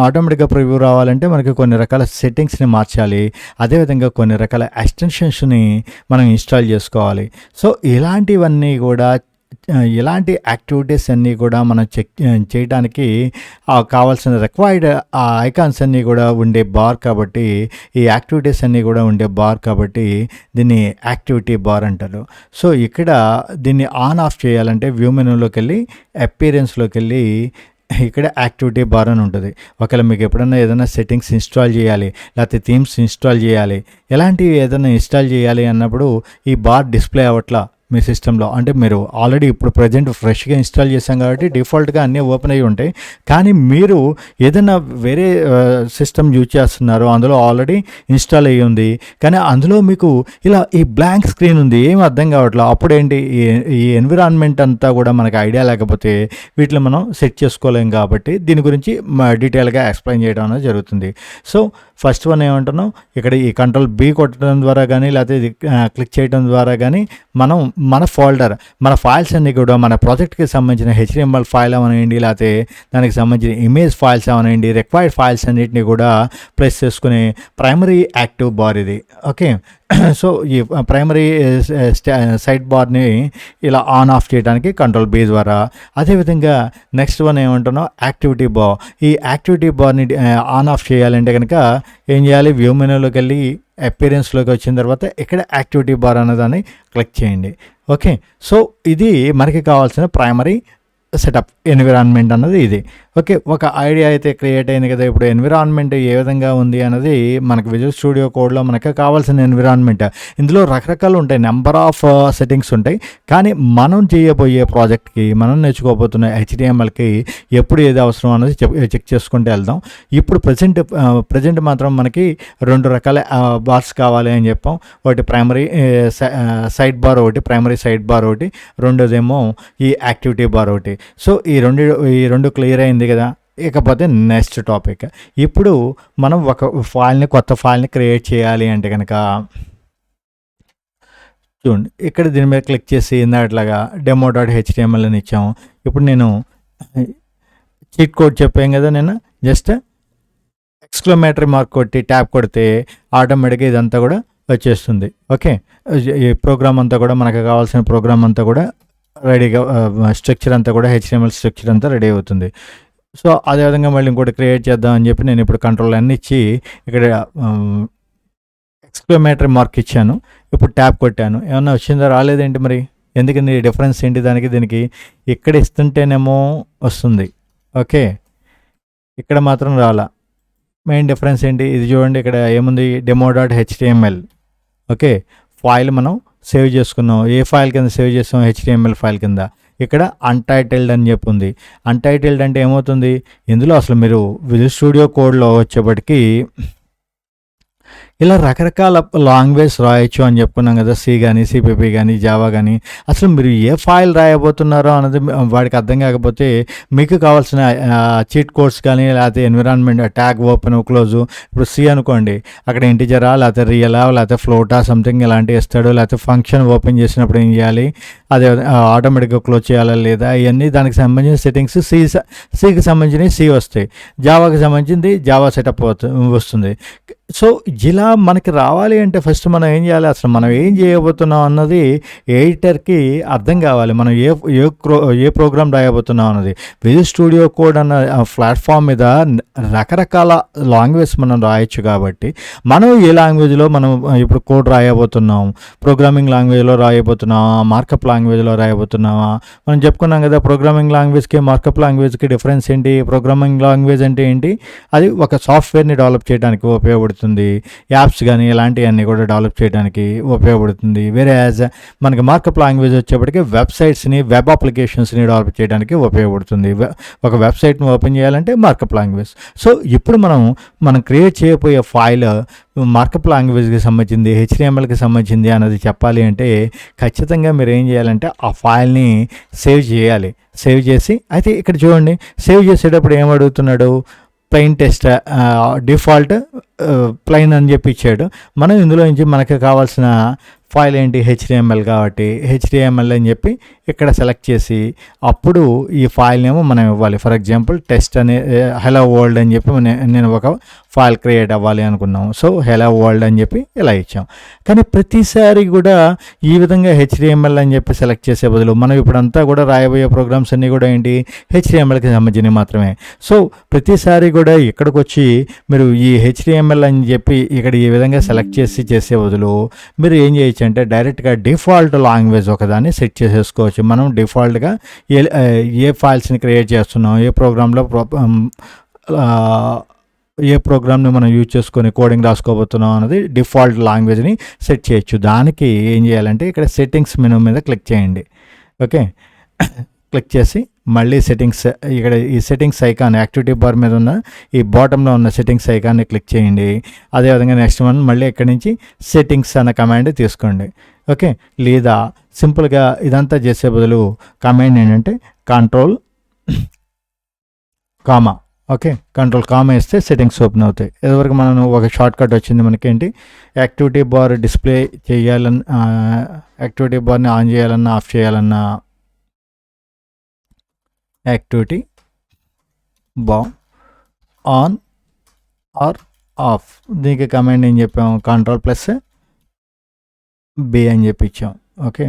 ఆటోమేటిక్గా ప్రివ్యూ రావాలంటే మనకి కొన్ని రకాల సెట్టింగ్స్ని మార్చాలి, అదేవిధంగా కొన్ని రకాల ఎక్స్టెన్షన్స్ని మనం ఇన్స్టాల్ చేసుకోవాలి. సో ఇలాంటివన్నీ కూడా ఇలాంటి యాక్టివిటీస్ అన్నీ కూడా మనం చేయడానికి కావాల్సిన రిక్వైర్డ్ ఐకాన్స్ అన్నీ కూడా ఉండే బార్ కాబట్టి, ఈ యాక్టివిటీస్ అన్నీ కూడా ఉండే బార్ కాబట్టి దీన్ని యాక్టివిటీ బార్ అంటారు. సో ఇక్కడ దీన్ని ఆన్ ఆఫ్ చేయాలంటే వ్యూ మెనూలోకి వెళ్ళి అపీరెన్స్లోకి వెళ్ళి ఇక్కడ యాక్టివిటీ బార్ అని ఉంటుంది. ఒకవేళ మీకు ఎప్పుడైనా ఏదైనా సెట్టింగ్స్ ఇన్స్టాల్ చేయాలి, లేకపోతే థీమ్స్ ఇన్స్టాల్ చేయాలి, ఎలాంటివి ఏదైనా ఇన్స్టాల్ చేయాలి అన్నప్పుడు ఈ బార్ డిస్ప్లే అవ్వట్లా మీ సిస్టంలో. అంటే మీరు ఆల్రెడీ ఇప్పుడు ప్రజెంట్ ఫ్రెష్గా ఇన్స్టాల్ చేశాం కాబట్టి డిఫాల్ట్గా అన్నీ ఓపెన్ అయ్యి ఉంటాయి. కానీ మీరు ఏదైనా వేరే సిస్టమ్ యూజ్ చేస్తున్నారు, అందులో ఆల్రెడీ ఇన్స్టాల్ అయ్యి ఉంది, కానీ అందులో మీకు ఇలా ఈ బ్లాంక్ స్క్రీన్ ఉంది, ఏం అర్థం కావట్లేదు. అప్పుడు ఏంటి, ఈ ఎన్విరాన్మెంట్ అంతా కూడా మనకి ఐడియా లేకపోతే వీటిని మనం సెట్ చేసుకోలేం. కాబట్టి దీని గురించి డీటెయిల్గా ఎక్స్ప్లెయిన్ చేయడం అనేది జరుగుతుంది. సో ఫస్ట్ వన్ ఏమంటున్నాం, ఇక్కడ ఈ కంట్రోల్ బి కొట్టడం ద్వారా కానీ లేకపోతే ఇది క్లిక్ చేయడం ద్వారా కానీ మనం మన ఫోల్డర్, మన ఫైల్స్ అన్నీ కూడా మన ప్రాజెక్ట్కి సంబంధించిన HTML ఫైల్ అవనండి, లేకపోతే దానికి సంబంధించిన ఇమేజ్ ఫైల్స్ అవనండి, రిక్వైర్డ్ ఫైల్స్ అన్నిటిని కూడా ప్లేస్ చేసుకునే ప్రైమరీ యాక్టివ్ బార్ ఇది. ఓకే, సో ఈ ప్రైమరీ సైడ్ బార్ని ఇలా ఆన్ ఆఫ్ చేయడానికి కంట్రోల్ బి ద్వారా. అదేవిధంగా నెక్స్ట్ వన్ ఏమంటున్నాం, యాక్టివిటీ బార్. ఈ యాక్టివిటీ బార్ని ఆన్ ఆఫ్ చేయాలంటే కనుక ఏం చేయాలి, వ్యూ మెనూలోకి వెళ్ళి అపీరెన్స్లోకి వచ్చిన తర్వాత ఇక్కడ యాక్టివిటీ బార్ అన్నదాన్ని క్లిక్ చేయండి. ఓకే, సో ఇది మనకి కావాల్సిన ప్రైమరీ సెటప్ ఎన్విరాన్మెంట్ అన్నది ఇది. ఓకే, ఒక ఐడియా అయితే క్రియేట్ అయింది కదా. ఇప్పుడు ఎన్విరాన్మెంట్ ఏ విధంగా ఉంది అన్నది మనకి విజువల్ స్టూడియో కోడ్లో మనకి కావాల్సిన ఎన్విరాన్మెంట్. ఇందులో రకరకాలు ఉంటాయి, నెంబర్ ఆఫ్ సెట్టింగ్స్ ఉంటాయి. కానీ మనం చేయబోయే ప్రాజెక్ట్కి, మనం నేర్చుకోబోతున్న HTMLకి ఎప్పుడు ఏది అవసరం అన్నది చెక్ చేసుకుంటూ వెళ్దాం. ఇప్పుడు ప్రజెంట్ మాత్రం మనకి 2 రకాల బార్స్ కావాలి అని చెప్పాం. ఒకటి ప్రైమరీ సైడ్ బార్, ఒకటి ప్రైమరీ సైడ్ బార్ ఒకటి, రెండోదేమో ఈ యాక్టివిటీ బార్ ఒకటి. సో ఈ రెండు క్లియర్ అయింది కదా. ఇకపోతే నెక్స్ట్ టాపిక్, ఇప్పుడు మనం ఒక కొత్త ఫైల్ని క్రియేట్ చేయాలి అంటే కనుక చూడండి, ఇక్కడ దీని మీద క్లిక్ చేసి ఇందాట్లాగా demo.html అని ఇచ్చాము. ఇప్పుడు నేను చీట్ కోడ్ చెప్పాను కదా, నేను జస్ట్ ఎక్స్క్లమేటరీ మార్క్ కొట్టి ట్యాప్ కొడితే ఆటోమేటిక్గా ఇదంతా కూడా వచ్చేస్తుంది. ఓకే, ఈ ప్రోగ్రామ్ అంతా కూడా మనకు కావాల్సిన ప్రోగ్రామ్ అంతా కూడా రెడీగా, స్ట్రక్చర్ అంతా కూడా HTML స్ట్రక్చర్ అంతా రెడీ అవుతుంది. సో అదేవిధంగా మళ్ళీ ఇంకోటి క్రియేట్ చేద్దాం అని చెప్పి నేను ఇప్పుడు కంట్రోల్ అన్ని ఇచ్చి ఇక్కడ ఎక్స్క్లమేటరీ మార్క్ ఇచ్చాను. ఇప్పుడు ట్యాప్ కొట్టాను, ఏమన్నా వచ్చిందో రాలేదేంటి మరి, ఎందుకని డిఫరెన్స్ ఏంటి దీనికి? ఇక్కడ ఇస్తుంటేనేమో వస్తుంది. ఓకే, ఇక్కడ మాత్రం రాలా. మెయిన్ డిఫరెన్స్ ఏంటి, ఇది చూడండి, ఇక్కడ ఏముంది, demo.html. ఓకే, ఫైల్ మనం సేవ్ చేసుకున్నాం. ఏ ఫైల్ కింద సేవ్ చేస్తాం, HTML ఫైల్ కింద. ఇక్కడ అన్టైటిల్డ్ అని చెప్పి ఉంది. అన్టైటిల్డ్ అంటే ఏమవుతుంది, ఇందులో అసలు మీరు విజువల్ స్టూడియో కోడ్లో వచ్చేప్పటికి ఇలా రకరకాల లాంగ్వేజ్ రాయొచ్చు అని చెప్పుకున్నాం కదా, C కానీ CPP కానీ జావా కానీ. అసలు మీరు ఏ ఫైల్ రాయబోతున్నారో అన్నది వాడికి అర్థం కాకపోతే మీకు కావాల్సిన చీట్ కోడ్స్ కానీ లేకపోతే ఎన్విరాన్మెంట్ ట్యాగ్ ఓపెన్ క్లోజు. ఇప్పుడు C అనుకోండి, అక్కడ ఇంటిజరా లేకపోతే రియలా లేకపోతే ఫ్లోటా సంథింగ్ ఇలాంటివి ఇస్తాడు. లేకపోతే ఫంక్షన్ ఓపెన్ చేసినప్పుడు ఏం చేయాలి, అదే ఆటోమేటిక్గా క్లోజ్ చేయాలా లేదా, ఇవన్నీ దానికి సంబంధించిన సెట్టింగ్స్ Cకి సంబంధించినవి C వస్తాయి, జావాకి సంబంధించింది జావా సెటప్ వస్తుంది. సో ఇలా మనకి రావాలి అంటే ఫస్ట్ మనం ఏం చేయాలి, అసలు మనం ఏం చేయబోతున్నాం అన్నది ఎడిటర్కి అర్థం కావాలి. మనం ఏ ప్రోగ్రామ్ రాయబోతున్నాం అన్నది. విజువల్ స్టూడియో కోడ్ అన్న ప్లాట్ఫామ్ మీద రకరకాల లాంగ్వేజ్ మనం రాయొచ్చు. కాబట్టి మనం ఏ లాంగ్వేజ్లో మనం ఇప్పుడు కోడ్ రాయబోతున్నాం, ప్రోగ్రామింగ్ లాంగ్వేజ్లో రాయబోతున్నామా, మార్కప్ లాంగ్వేజ్లో రాయబోతున్నామా. మనం చెప్పుకున్నాం కదా, ప్రోగ్రామింగ్ లాంగ్వేజ్కి మార్కప్ లాంగ్వేజ్కి డిఫరెన్స్ ఏంటి. ప్రోగ్రామింగ్ లాంగ్వేజ్ అంటే ఏంటి, అది ఒక సాఫ్ట్వేర్ని డెవలప్ చేయడానికి ఉపయోగపడుతుంది, యాప్స్ కానీ ఇలాంటివన్నీ కూడా డెవలప్ చేయడానికి ఉపయోగపడుతుంది. వేరే యాజ్ మనకి మార్కప్ లాంగ్వేజ్ వచ్చేప్పటికి వెబ్సైట్స్ని, వెబ్ అప్లికేషన్స్ని డెవలప్ చేయడానికి ఉపయోగపడుతుంది. ఒక వెబ్సైట్ని ఓపెన్ చేయాలంటే మార్కప్ లాంగ్వేజ్. సో ఇప్పుడు మనం క్రియేట్ చేయబోయే ఫైల్ మార్కప్ లాంగ్వేజ్కి సంబంధించింది, HTMLకి సంబంధించింది అన్నది చెప్పాలి అంటే ఖచ్చితంగా మీరు ఏం చేయాలంటే ఆ ఫైల్ని సేవ్ చేయాలి. సేవ్ చేసి, అయితే ఇక్కడ చూడండి, సేవ్ చేసేటప్పుడు ఏం అడుగుతున్నాడు, ప్లెయిన్ టెస్ట్ డిఫాల్ట్ ప్లెయిన్ అని చెప్పి ఇచ్చాడు. మనం ఇందులో నుంచి మనకి కావాల్సిన ఫైల్ ఏంటి హెచ్డిఎంఎల్ కాబట్టి హెచ్డిఎంఎల్ అని చెప్పి ఇక్కడ సెలెక్ట్ చేసి అప్పుడు ఈ ఫైల్ నేమో మనం ఇవ్వాలి. ఫర్ ఎగ్జాంపుల్ టెస్ట్ అనే హెలో వరల్డ్ అని చెప్పి నేను ఒక ఫైల్ క్రియేట్ అవ్వాలి అనుకున్నాం. సో హెలో వరల్డ్ అని చెప్పి ఇలా ఇచ్చాం. కానీ ప్రతిసారి కూడా ఈ విధంగా హెచ్డిఎంఎల్ అని చెప్పి సెలెక్ట్ చేసే బదులు మనం ఇప్పుడంతా కూడా రాయబోయే ప్రోగ్రామ్స్ అన్నీ కూడా ఏంటి హెచ్డిఎంఎల్కి సంబంధించినవి మాత్రమే. సో ప్రతిసారి కూడా ఇక్కడికి వచ్చి మీరు ఈ హెచ్డిఎంఎల్ అని చెప్పి ఇక్కడ ఈ విధంగా సెలెక్ట్ చేసే బదులు మీరు ఏం చేయొచ్చు అంటే డైరెక్ట్గా డిఫాల్ట్ లాంగ్వేజ్ ఒకదాన్ని సెట్ చేసేసుకోవచ్చు. మనం డిఫాల్ట్గా ఏ ఫైల్స్ని క్రియేట్ చేస్తున్నాం, ఏ ప్రోగ్రామ్ని మనం యూజ్ చేసుకొని కోడింగ్ రాసుకోబోతున్నాం అన్నది డిఫాల్ట్ లాంగ్వేజ్ని సెట్ చేయొచ్చు. దానికి ఏం చేయాలంటే ఇక్కడ సెట్టింగ్స్ మెనూ మీద క్లిక్ చేయండి. ఓకే, క్లిక్ చేసి మళ్ళీ సెట్టింగ్స్, ఇక్కడ ఈ సెట్టింగ్స్ ఐకాన్ యాక్టివిటీ బార్ మీద ఉన్న ఈ బాటంలో ఉన్న సెట్టింగ్స్ ఐకాన్ని క్లిక్ చేయండి. అదేవిధంగా నెక్స్ట్ వన్ మళ్ళీ ఇక్కడి నుంచి సెట్టింగ్స్ అన్న కమాండ్ తీసుకోండి. ఓకే, లేదా సింపుల్గా ఇదంతా చేసే బదులు కమాండ్ ఏంటంటే control comma. Okay, control comma వేస్తే సెట్టింగ్స్ ఓపెన్ అవుతాయి. ఇదివరకు మనం ఒక షార్ట్ కట్ వచ్చింది మనకేంటి యాక్టివిటీ బార్ డిస్ప్లే చేయాలన్నా, యాక్టివిటీ బార్ని ఆన్ చేయాలన్నా ఆఫ్ చేయాలన్నా activity bar on or off, దీనికి కమాండ్ ఏం చెప్పాము కంట్రోల్ ప్లస్ బి అని చెప్పి ఇచ్చాం. ఓకే,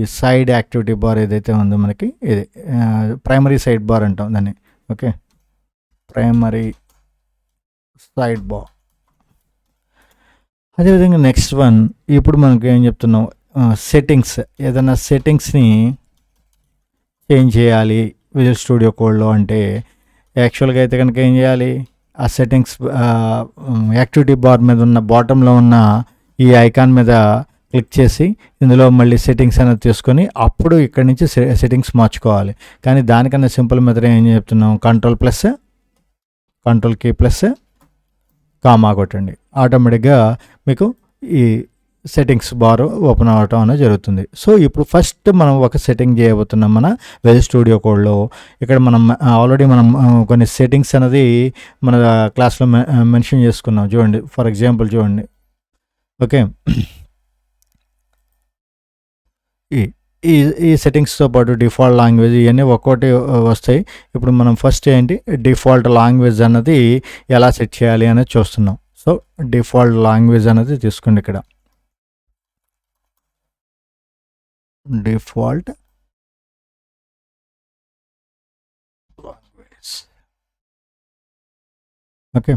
ఈ సైడ్ యాక్టివిటీ బార్ ఏదైతే ఉందో మనకి ఇది ప్రైమరీ సైడ్ బార్ అంటాం దాన్ని. Okay, primary side bar. అదేవిధంగా నెక్స్ట్ వన్ ఇప్పుడు మనకి ఏం చెప్తున్నాం సెట్టింగ్స్, ఏదైనా సెట్టింగ్స్ని చేంజ్ చేయాలి విజువల్ స్టూడియో కోడ్లో అంటే యాక్చువల్గా అయితే కనుక ఏం చేయాలి, ఆ సెట్టింగ్స్ యాక్టివిటీ బార్ మీద ఉన్న బాటంలో ఉన్న ఈ ఐకాన్ మీద క్లిక్ చేసి ఇందులో మళ్ళీ సెట్టింగ్స్ అనేది తీసుకొని అప్పుడు ఇక్కడి నుంచి సెట్టింగ్స్ మార్చుకోవాలి. కానీ దానికన్నా సింపుల్ మెథడ్ ఏం చెప్తున్నాం కంట్రోల్ కీ ప్లస్ కామా కొట్టండి, ఆటోమేటిక్గా మీకు ఈ సెట్టింగ్స్ బార్ ఓపెన్ అవ్వటం అనేది జరుగుతుంది. సో ఇప్పుడు ఫస్ట్ మనం ఒక సెట్టింగ్ చేయబోతున్నాం మన విజువల్ స్టూడియో కోడ్లో. ఇక్కడ మనం ఆల్రెడీ మనం కొన్ని సెట్టింగ్స్ అనేది మన క్లాస్లో మెన్షన్ చేసుకున్నాం. చూడండి, ఫర్ ఎగ్జాంపుల్ చూడండి. ఓకే, ఈ సెట్టింగ్స్తో పాటు డిఫాల్ట్ లాంగ్వేజ్ ఇవన్నీ ఒక్కోటి వస్తాయి. ఇప్పుడు మనం ఫస్ట్ ఏంటి డిఫాల్ట్ లాంగ్వేజ్ అన్నది ఎలా సెట్ చేయాలి అనేది చూస్తున్నాం. సో డిఫాల్ట్ లాంగ్వేజ్ అనేది తీసుకోండి. ఇక్కడ డిఫాల్ట్ లాంగ్వేజ్. ఓకే,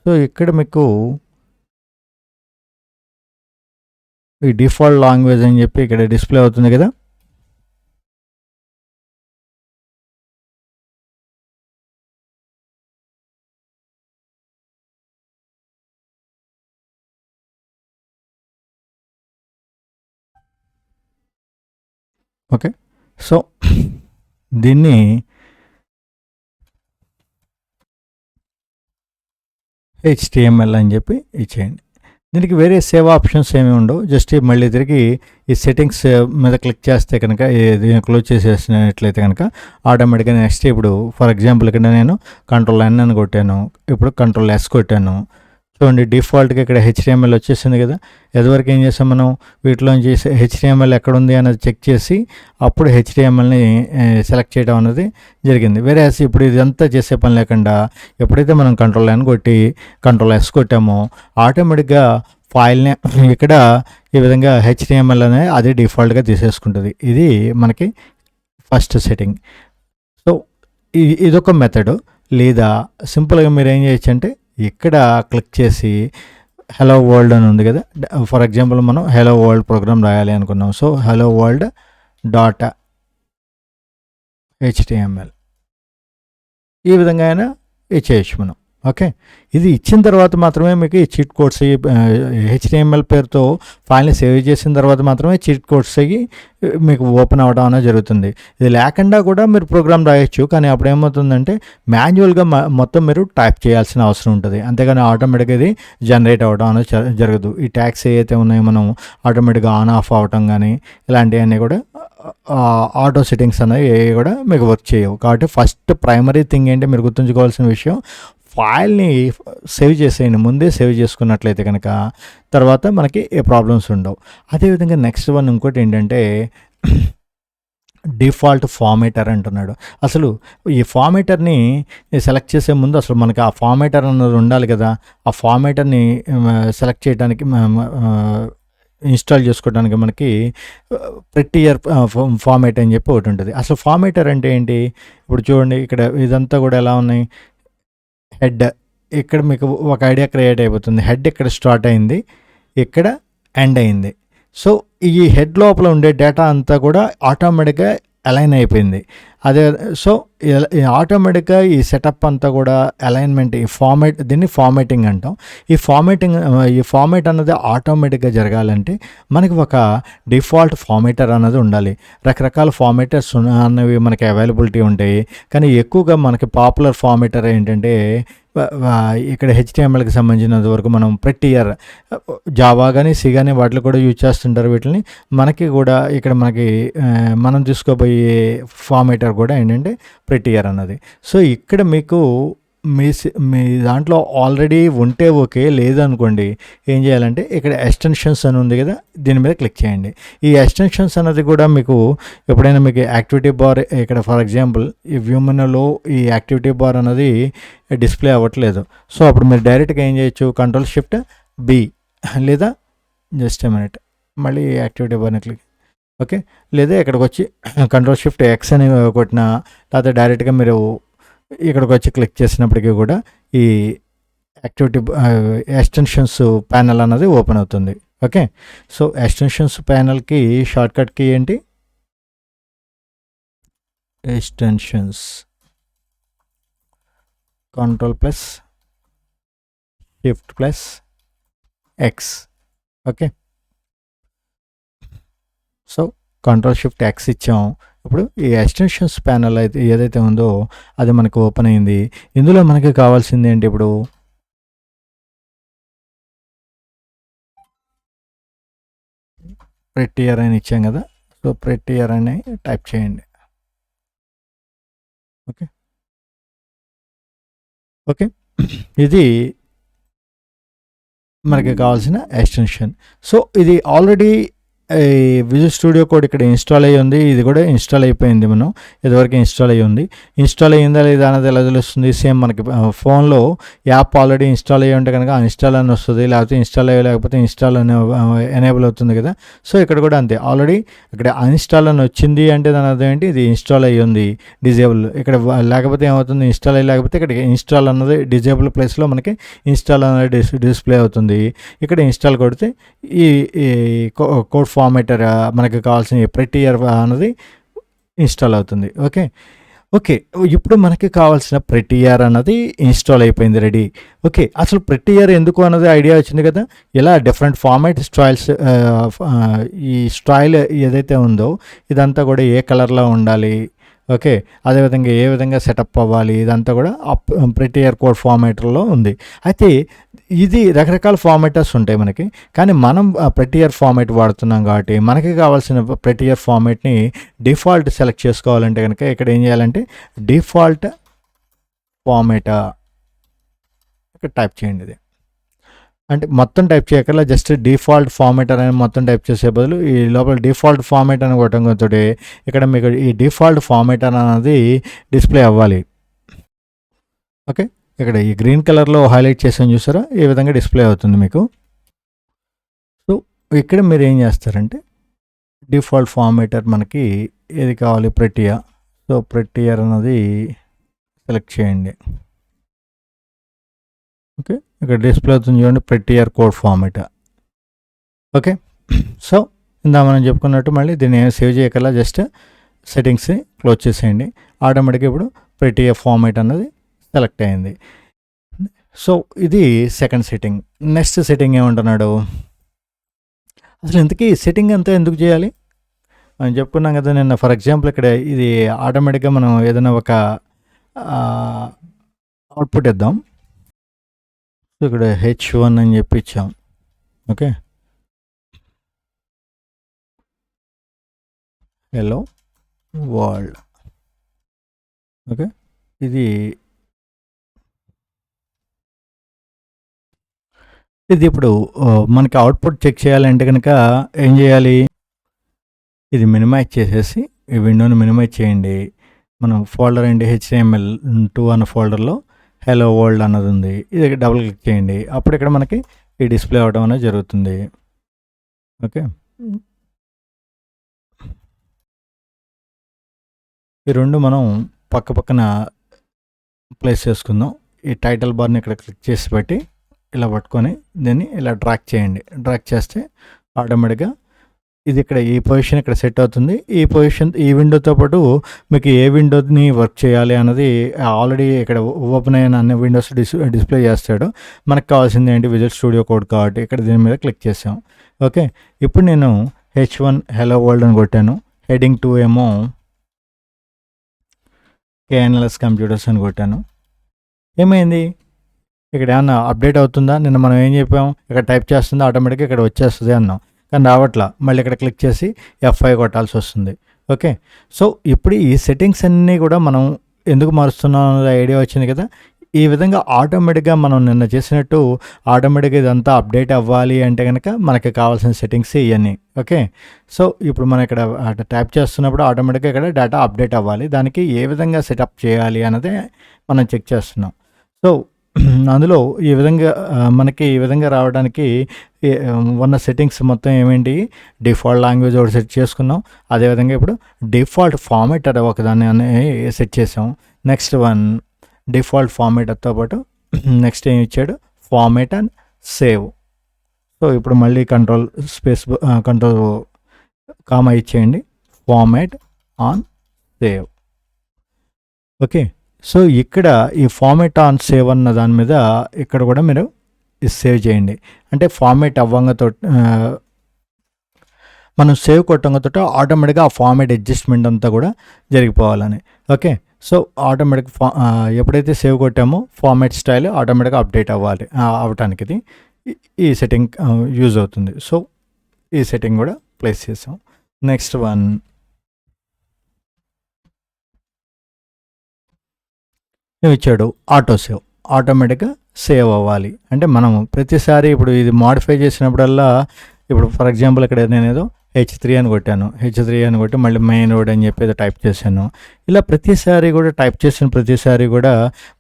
సో ఇక్కడ మీకు ఈ డిఫాల్ట్ లాంగ్వేజ్ అని చెప్పి ఇక్కడ డిస్ప్లే అవుతుంది కదా. ఓకే, సో దీన్ని HTML అని చెప్పి ఇచ్చేయండి. దీనికి వేరే సేవ్ ఆప్షన్స్ ఏమి ఉండవు. జస్ట్ మళ్ళీ తిరిగి ఈ సెట్టింగ్స్ మీద క్లిక్ చేస్తే కనుక దీన్ని క్లోజ్ చేసేసినట్లయితే కనుక ఆటోమేటిక్గా నెక్స్ట్ ఇప్పుడు ఫర్ ఎగ్జాంపుల్ ఇక్కడ నేను Ctrl+N అని కొట్టాను, ఇప్పుడు Ctrl+S కొట్టాను. చూడండి, డిఫాల్ట్గా ఇక్కడ HTML వచ్చేసింది కదా. ఎదువరకు ఏం చేసాం మనం వీటిలోంచి HTML ఎక్కడుంది అనేది చెక్ చేసి అప్పుడు HTMLని సెలెక్ట్ చేయడం అనేది జరిగింది. వేరే ఇప్పుడు ఇదంతా చేసే పని లేకుండా ఎప్పుడైతే మనం Ctrl+N కొట్టి Ctrl+S కొట్టామో ఆటోమేటిక్గా ఫైల్ని ఇక్కడ ఈ విధంగా HTML అనేది అది డిఫాల్ట్గా తీసేసుకుంటుంది. ఇది మనకి ఫస్ట్ సెట్టింగ్. సో ఇదొక మెథడ్. లేదా సింపుల్గా మీరు ఏం చేయొచ్చు అంటే ఇక్కడ క్లిక్ చేసి హలో వరల్డ్ అని ఉంది కదా. ఫర్ ఎగ్జాంపుల్ మనం హలో వరల్డ్ ప్రోగ్రామ్ రాయాలి అనుకున్నాం. So hello world dot HTML ఈ విధంగా అయినా ఇచ్చేయచ్చు మనం. ఓకే, ఇది ఇచ్చిన తర్వాత మాత్రమే మీకు ఈ చీట్ కోడ్స్ HTML పేరుతో ఫైల్ని సేవ్ చేసిన తర్వాత మాత్రమే చీట్ కోడ్స్ అయ్యి మీకు ఓపెన్ అవ్వడం అనేది జరుగుతుంది. ఇది లేకుండా కూడా మీరు ప్రోగ్రామ్ రాయొచ్చు. కానీ అప్పుడు ఏమవుతుందంటే మాన్యువల్గా మొత్తం మీరు టైప్ చేయాల్సిన అవసరం ఉంటుంది. అంతేగాని ఆటోమేటిక్గా ఇది జనరేట్ అవ్వడం అనేది జరగదు. ఈ ట్యాగ్స్ ఏవైతే ఉన్నాయో మనం ఆటోమేటిక్గా ఆన్ ఆఫ్ అవ్వటం కానీ ఇలాంటివన్నీ కూడా ఆటో సెట్టింగ్స్ అనేవి కూడా మీకు వర్క్ చేయవు. కాబట్టి ఫస్ట్ ప్రైమరీ థింగ్ ఏంటి మీరు గుర్తుంచుకోవాల్సిన విషయం, ఫైల్ని సేవ్ చేసేయండి, ముందే సేవ్ చేసుకున్నట్లయితే కనుక తర్వాత మనకి ఏ ప్రాబ్లమ్స్ ఉండవు. అదేవిధంగా నెక్స్ట్ వన్ ఇంకోటి ఏంటంటే డిఫాల్ట్ ఫార్మేటర్ అంటున్నాడు. అసలు ఈ ఫార్మేటర్ని సెలెక్ట్ చేసే ముందు అసలు మనకి ఆ ఫార్మేటర్ అన్నది ఉండాలి కదా. ఆ ఫార్మేటర్ని సెలెక్ట్ చేయడానికి ఇన్స్టాల్ చేసుకోవడానికి మనకి ప్రెట్టియర్ ఫార్మేట్ అని చెప్పి ఒకటి ఉంటుంది. అసలు ఫార్మేటర్ అంటే ఏంటి? ఇప్పుడు చూడండి, ఇక్కడ ఇదంతా కూడా ఎలా ఉన్నాయి, హెడ్ ఇక్కడ మీకు ఒక ఐడియా క్రియేట్ అయిపోతుంది. హెడ్ ఇక్కడ స్టార్ట్ అయింది, ఇక్కడ ఎండ్ అయింది. సో ఈ హెడ్ లోపల ఉండే డేటా అంతా కూడా ఆటోమేటిక్గా అలైన్ అయిపోయింది. అదే సో ఆటోమేటిక్గా ఈ సెటప్ అంతా కూడా అలైన్మెంట్, ఈ దీన్ని ఫార్మేటింగ్ అంటాం. ఈ ఫార్మేట్ అన్నది ఆటోమేటిక్గా జరగాలంటే మనకి ఒక డిఫాల్ట్ ఫార్మేటర్ అన్నది ఉండాలి. రకరకాల ఫార్మేటర్స్ అన్నవి మనకి అవైలబిలిటీ ఉంటాయి, కానీ ఎక్కువగా మనకి పాపులర్ ఫార్మేటర్ ఏంటంటే ఇక్కడ హెచ్టిఎంఎల్కి సంబంధించినంత వరకు మనం ప్రెట్టియర్, జావా కానీ సి కానీ వాటిలో కూడా యూజ్ చేస్తుంటారు వీటిని. మనకి కూడా ఇక్కడ మనం తీసుకోబోయే ఫార్మేటర్ కూడా ఏంటంటే ప్రెట్టియర్ అన్నది. సో ఇక్కడ మీకు మీ దాంట్లో ఆల్రెడీ ఉంటే ఓకే, లేదనుకోండి ఏం చేయాలంటే ఇక్కడ ఎక్స్టెన్షన్స్ అని ఉంది కదా, దీని మీద క్లిక్ చేయండి. ఈ ఎక్స్టెన్షన్స్ అన్నది కూడా మీకు ఎప్పుడైనా మీకు యాక్టివిటీ బార్, ఇక్కడ ఫర్ ఎగ్జాంపుల్ ఈ వ్యూమెన్లో ఈ యాక్టివిటీ బార్ అన్నది డిస్ప్లే అవ్వట్లేదు. సో అప్పుడు మీరు డైరెక్ట్గా ఏం చేయొచ్చు, Ctrl+Shift+B లేదా జస్ట్ ఏ మినిట్ మళ్ళీ యాక్టివిటీ బార్ని క్లిక్, ఓకే, లేదా ఇక్కడికి వచ్చి Ctrl+Shift+X అని కొట్టిన, లేకపోతే డైరెక్ట్గా మీరు ఇక్కడికి వచ్చి క్లిక్ చేసినప్పటికీ కూడా ఈ యాక్టివిటీ ఎక్స్టెన్షన్స్ ప్యానెల్ అన్నది ఓపెన్ అవుతుంది. ఓకే, సో ఎక్స్టెన్షన్స్ ప్యానెల్కి షార్ట్కట్ కీ ఏంటి, extensions Ctrl+Shift+X. Okay, so Ctrl+Shift+X ఇచ్చాం. ఇప్పుడు ఈ ఎక్స్టెన్షన్స్ ప్యానెల్ అయితే ఏదైతే ఉందో అది మనకు ఓపెన్ అయింది. ఇందులో మనకి కావాల్సింది ఏంటి, ఇప్పుడు ప్రెట్టియర్ అని ఇచ్చాం కదా. సో ప్రెట్టియర్ అని టైప్ చేయండి. ఓకే ఓకే ఇది మనకి కావాల్సిన ఎక్స్టెన్షన్. సో ఇది ఆల్రెడీ విజువల్ స్టూడియో కోడ్ ఇక్కడ ఇన్స్టాల్ అయ్యి ఉంది, ఇది కూడా ఇన్స్టాల్ అయిపోయింది. మనం ఇదివరకు ఇన్స్టాల్ అయ్యి ఉంది. ఇన్స్టాల్ అయ్యిందా లేదా అనేది ఎలా తెలుస్తుంది, సేమ్ మనకి ఫోన్లో యాప్ ఆల్రెడీ ఇన్స్టాల్ అయ్యి ఉంటే కనుక ఇన్స్టాల్ అని వస్తుంది, లేకపోతే ఇన్స్టాల్ అయ్యి లేకపోతే ఇన్స్టాల్ అని ఎనేబుల్ అవుతుంది కదా. సో ఇక్కడ కూడా అంతే, ఆల్రెడీ ఇక్కడ అన్ఇన్స్టాల్ అని వచ్చింది అంటే దాని అర్థం ఏంటి, ఇది ఇన్స్టాల్ అయ్యి ఉంది, డిజేబుల్. ఇక్కడ లేకపోతే ఏమవుతుంది, ఇన్స్టాల్ అయ్యి లేకపోతే ఇక్కడ ఇన్స్టాల్ అన్నది డిజేబుల్ ప్లేస్లో మనకి ఇన్స్టాల్ అనేది డిస్ప్లే అవుతుంది. ఇక్కడ ఇన్స్టాల్ కొడితే ఈ కోడ్ ఫార్మేటర్ మనకు కావాల్సిన ప్రెట్టియర్ అన్నది ఇన్స్టాల్ అవుతుంది. ఓకే ఓకే ఇప్పుడు మనకి కావాల్సిన ప్రెట్టియర్ అన్నది ఇన్స్టాల్ అయిపోయింది, రెడీ. ఓకే, అసలు ప్రెట్టియర్ ఎందుకు అన్నది ఐడియా వచ్చింది కదా. ఇలా డిఫరెంట్ ఫార్మాట్ స్టైల్స్, ఈ స్టైల్ ఏదైతే ఉందో ఇదంతా కూడా ఏ కలర్లో ఉండాలి, ఓకే, అదేవిధంగా ఏ విధంగా సెటప్ అవ్వాలి, ఇదంతా కూడా ప్రెట్టియర్ కోడ్ ఫార్మాటర్లో ఉంది. అయితే ఇది రకరకాల ఫార్మాటర్స్ ఉంటాయి మనకి, కానీ మనం ప్రెట్టియర్ ఫార్మాట్ వాడుతున్నాం కాబట్టి మనకి కావాల్సిన ప్రెట్టియర్ ఫార్మాట్ని డిఫాల్ట్ సెలెక్ట్ చేసుకోవాలంటే కనుక ఇక్కడ ఏం చేయాలంటే డిఫాల్ట్ ఫార్మాట్ ఇక్కడ టైప్ చేయండి. ఇది అంటే మొత్తం టైప్ చేయకల్లా జస్ట్ డిఫాల్ట్ ఫార్మాటర్ అని మొత్తం టైప్ చేసే బదులు ఈ లోపల డిఫాల్ట్ ఫార్మాట్ అని కొట్టడంతో ఇక్కడ మీకు ఈ డిఫాల్ట్ ఫార్మాటర్ అనేది డిస్ప్లే అవ్వాలి. ఓకే, ఇక్కడ ఈ గ్రీన్ కలర్లో హైలైట్ చేసాను చూసారా, ఈ విధంగా డిస్ప్లే అవుతుంది మీకు. సో ఇక్కడ మీరు ఏం చేస్తారంటే డిఫాల్ట్ ఫార్మాటర్ మనకి ఏది కావాలి, ప్రెట్టియర్. సో ప్రెట్టియర్ అన్నది సెలెక్ట్ చేయండి. ఓకే, ఇక్కడ డిస్ప్లే అవుతుంది చూడండి, ప్రెట్టియర్ కోడ్ ఫార్మాట్. ఓకే, సో ఇందా మనం చెప్పుకున్నట్టు మళ్ళీ దీన్ని సేవ్ చేయగల జస్ట్ సెట్టింగ్స్ని క్లోజ్ చేసేయండి. ఆటోమేటిక్గా ఇప్పుడు ప్రెట్టియర్ ఫార్మాట్ అన్నది సెలెక్ట్ అయింది. సో ఇది సెకండ్ సెట్టింగ్. నెక్స్ట్ సెట్టింగ్ ఏమంటున్నాడు, అసలు ఇంతకీ సెట్టింగ్ అంతా ఎందుకు చేయాలి మనం చెప్పుకున్నాం కదా నిన్న. ఫర్ ఎగ్జాంపుల్ ఇక్కడ ఇది ఆటోమేటిక్గా మనం ఏదైనా ఒక అవుట్పుట్ ఇద్దాం. సో ఇక్కడ H1 అని చెప్పి ఇచ్చాం. Okay, hello world. ఓకే, ఇది ఇది ఇప్పుడు మనకి అవుట్పుట్ చెక్ చేయాలంటే కనుక ఏం చేయాలి, ఇది మినిమైజ్ చేసేసి ఈ విండోని మినిమైజ్ చేయండి. మనం ఫోల్డర్ ఏంటి HTML2 అన్న ఫోల్డర్లో హలో వరల్డ్ అన్నది ఉంది. ఇది డబుల్ క్లిక్ చేయండి. అప్పుడు ఇక్కడ మనకి ఈ డిస్ప్లే అవ్వడం అనేది జరుగుతుంది. ఓకే, ఈ రెండు మనం పక్క పక్కన ప్లేస్ చేసుకుందాం. ఈ టైటిల్ బార్ని ఇక్కడ క్లిక్ చేసి పెట్టి ఇలా పట్టుకొని దీన్ని ఇలా డ్రాగ్ చేయండి. డ్రాగ్ చేస్తే ఆటోమేటిక్గా ఇది ఇక్కడ ఈ పొజిషన్ ఇక్కడ సెట్ అవుతుంది. ఈ పొజిషన్ ఈ విండోతో పాటు మీకు ఏ విండోని వర్క్ చేయాలి అన్నది ఆల్రెడీ ఇక్కడ ఓపెన్ అయిన అన్ని విండోస్ డిస్ప్లే చేస్తాడు. మనకు కావాల్సింది ఏంటి, విజువల్ స్టూడియో కోడ్ కాబట్టి ఇక్కడ దీని మీద క్లిక్ చేసాం. ఓకే, ఇప్పుడు నేను H1 హలో వరల్డ్ అని కొట్టాను. హెడింగ్ 2 ఏమో KNLS కంప్యూటర్స్ అని కొట్టాను. ఏమైంది, ఇక్కడ ఏమన్నా అప్డేట్ అవుతుందా? నిన్న మనం ఏం చెప్పాం, ఇక్కడ టైప్ చేస్తుందా ఆటోమేటిక్గా ఇక్కడ వచ్చేస్తుంది అన్నాం, కానీ రావట్లా. మళ్ళీ ఇక్కడ క్లిక్ చేసి F5 కొట్టాల్సి వస్తుంది. ఓకే, సో ఇప్పుడు ఈ సెట్టింగ్స్ అన్నీ కూడా మనం ఎందుకు మారుస్తున్నాం అనే ఐడియా వచ్చింది కదా. ఈ విధంగా ఆటోమేటిక్గా మనం నిన్న చేసినట్టు ఆటోమేటిక్గా ఇదంతా అప్డేట్ అవ్వాలి అంటే కనుక మనకి కావాల్సిన సెట్టింగ్స్ ఇవన్నీ. ఓకే, సో ఇప్పుడు మనం ఇక్కడ ట్యాప్ చేస్తున్నప్పుడు ఆటోమేటిక్గా ఇక్కడ డేటా అప్డేట్ అవ్వాలి. దానికి ఏ విధంగా సెటప్ చేయాలి అన్నదే మనం చెక్ చేస్తున్నాం. సో అందులో ఈ విధంగా మనకి ఈ విధంగా రావడానికి ఉన్న సెట్టింగ్స్ మొత్తం ఏమేంటి, డిఫాల్ట్ లాంగ్వేజ్ ఒకటి సెట్ చేసుకున్నాం. అదేవిధంగా ఇప్పుడు డిఫాల్ట్ ఫార్మేట్ అది ఒకదాన్ని సెట్ చేసాం. నెక్స్ట్ వన్ డిఫాల్ట్ ఫార్మేట్తో పాటు నెక్స్ట్ ఏం ఇచ్చాడు, ఫార్మేట్ అండ్ సేవ్. సో ఇప్పుడు మళ్ళీ కంట్రోల్ కామా ఇచ్చేయండి, format on save. Okay, so ఇక్కడ ఈ ఫార్మేట్ ఆన్ సేవ్ అన్న దాని మీద ఇక్కడ కూడా మీరు సేవ్ చేయండి. అంటే ఫార్మేట్ అవ్వంగతో మనం సేవ్ కొట్టంగతో ఆటోమేటిక్గా ఆ ఫార్మేట్ అడ్జస్ట్మెంట్ అంతా కూడా జరిగిపోవాలని. ఓకే, సో ఆటోమేటిక్ ఎప్పుడైతే సేవ్ కొట్టామో ఫార్మేట్ స్టైల్ ఆటోమేటిక్గా అప్డేట్ అవ్వాలి అవ్వటానికి ఇది ఈ సెట్టింగ్ యూజ్ అవుతుంది. సో ఈ సెట్టింగ్ కూడా ప్లేస్ చేసాం. నెక్స్ట్ వన్ ఇచ్చాడు ఆటో సేవ్, ఆటోమేటిక్గా సేవ్ అవ్వాలి. అంటే మనం ప్రతిసారి ఇప్పుడు ఇది మాడిఫై చేసినప్పుడల్లా, ఇప్పుడు ఫర్ ఎగ్జాంపుల్ ఇక్కడ నేనేదో H3 అని కొట్టాను, H3 అని కొట్టి మళ్ళీ మెయిన్ రోడ్ అని చెప్పి ఏదో టైప్ చేశాను. ఇలా ప్రతిసారి కూడా టైప్ చేసిన ప్రతిసారి కూడా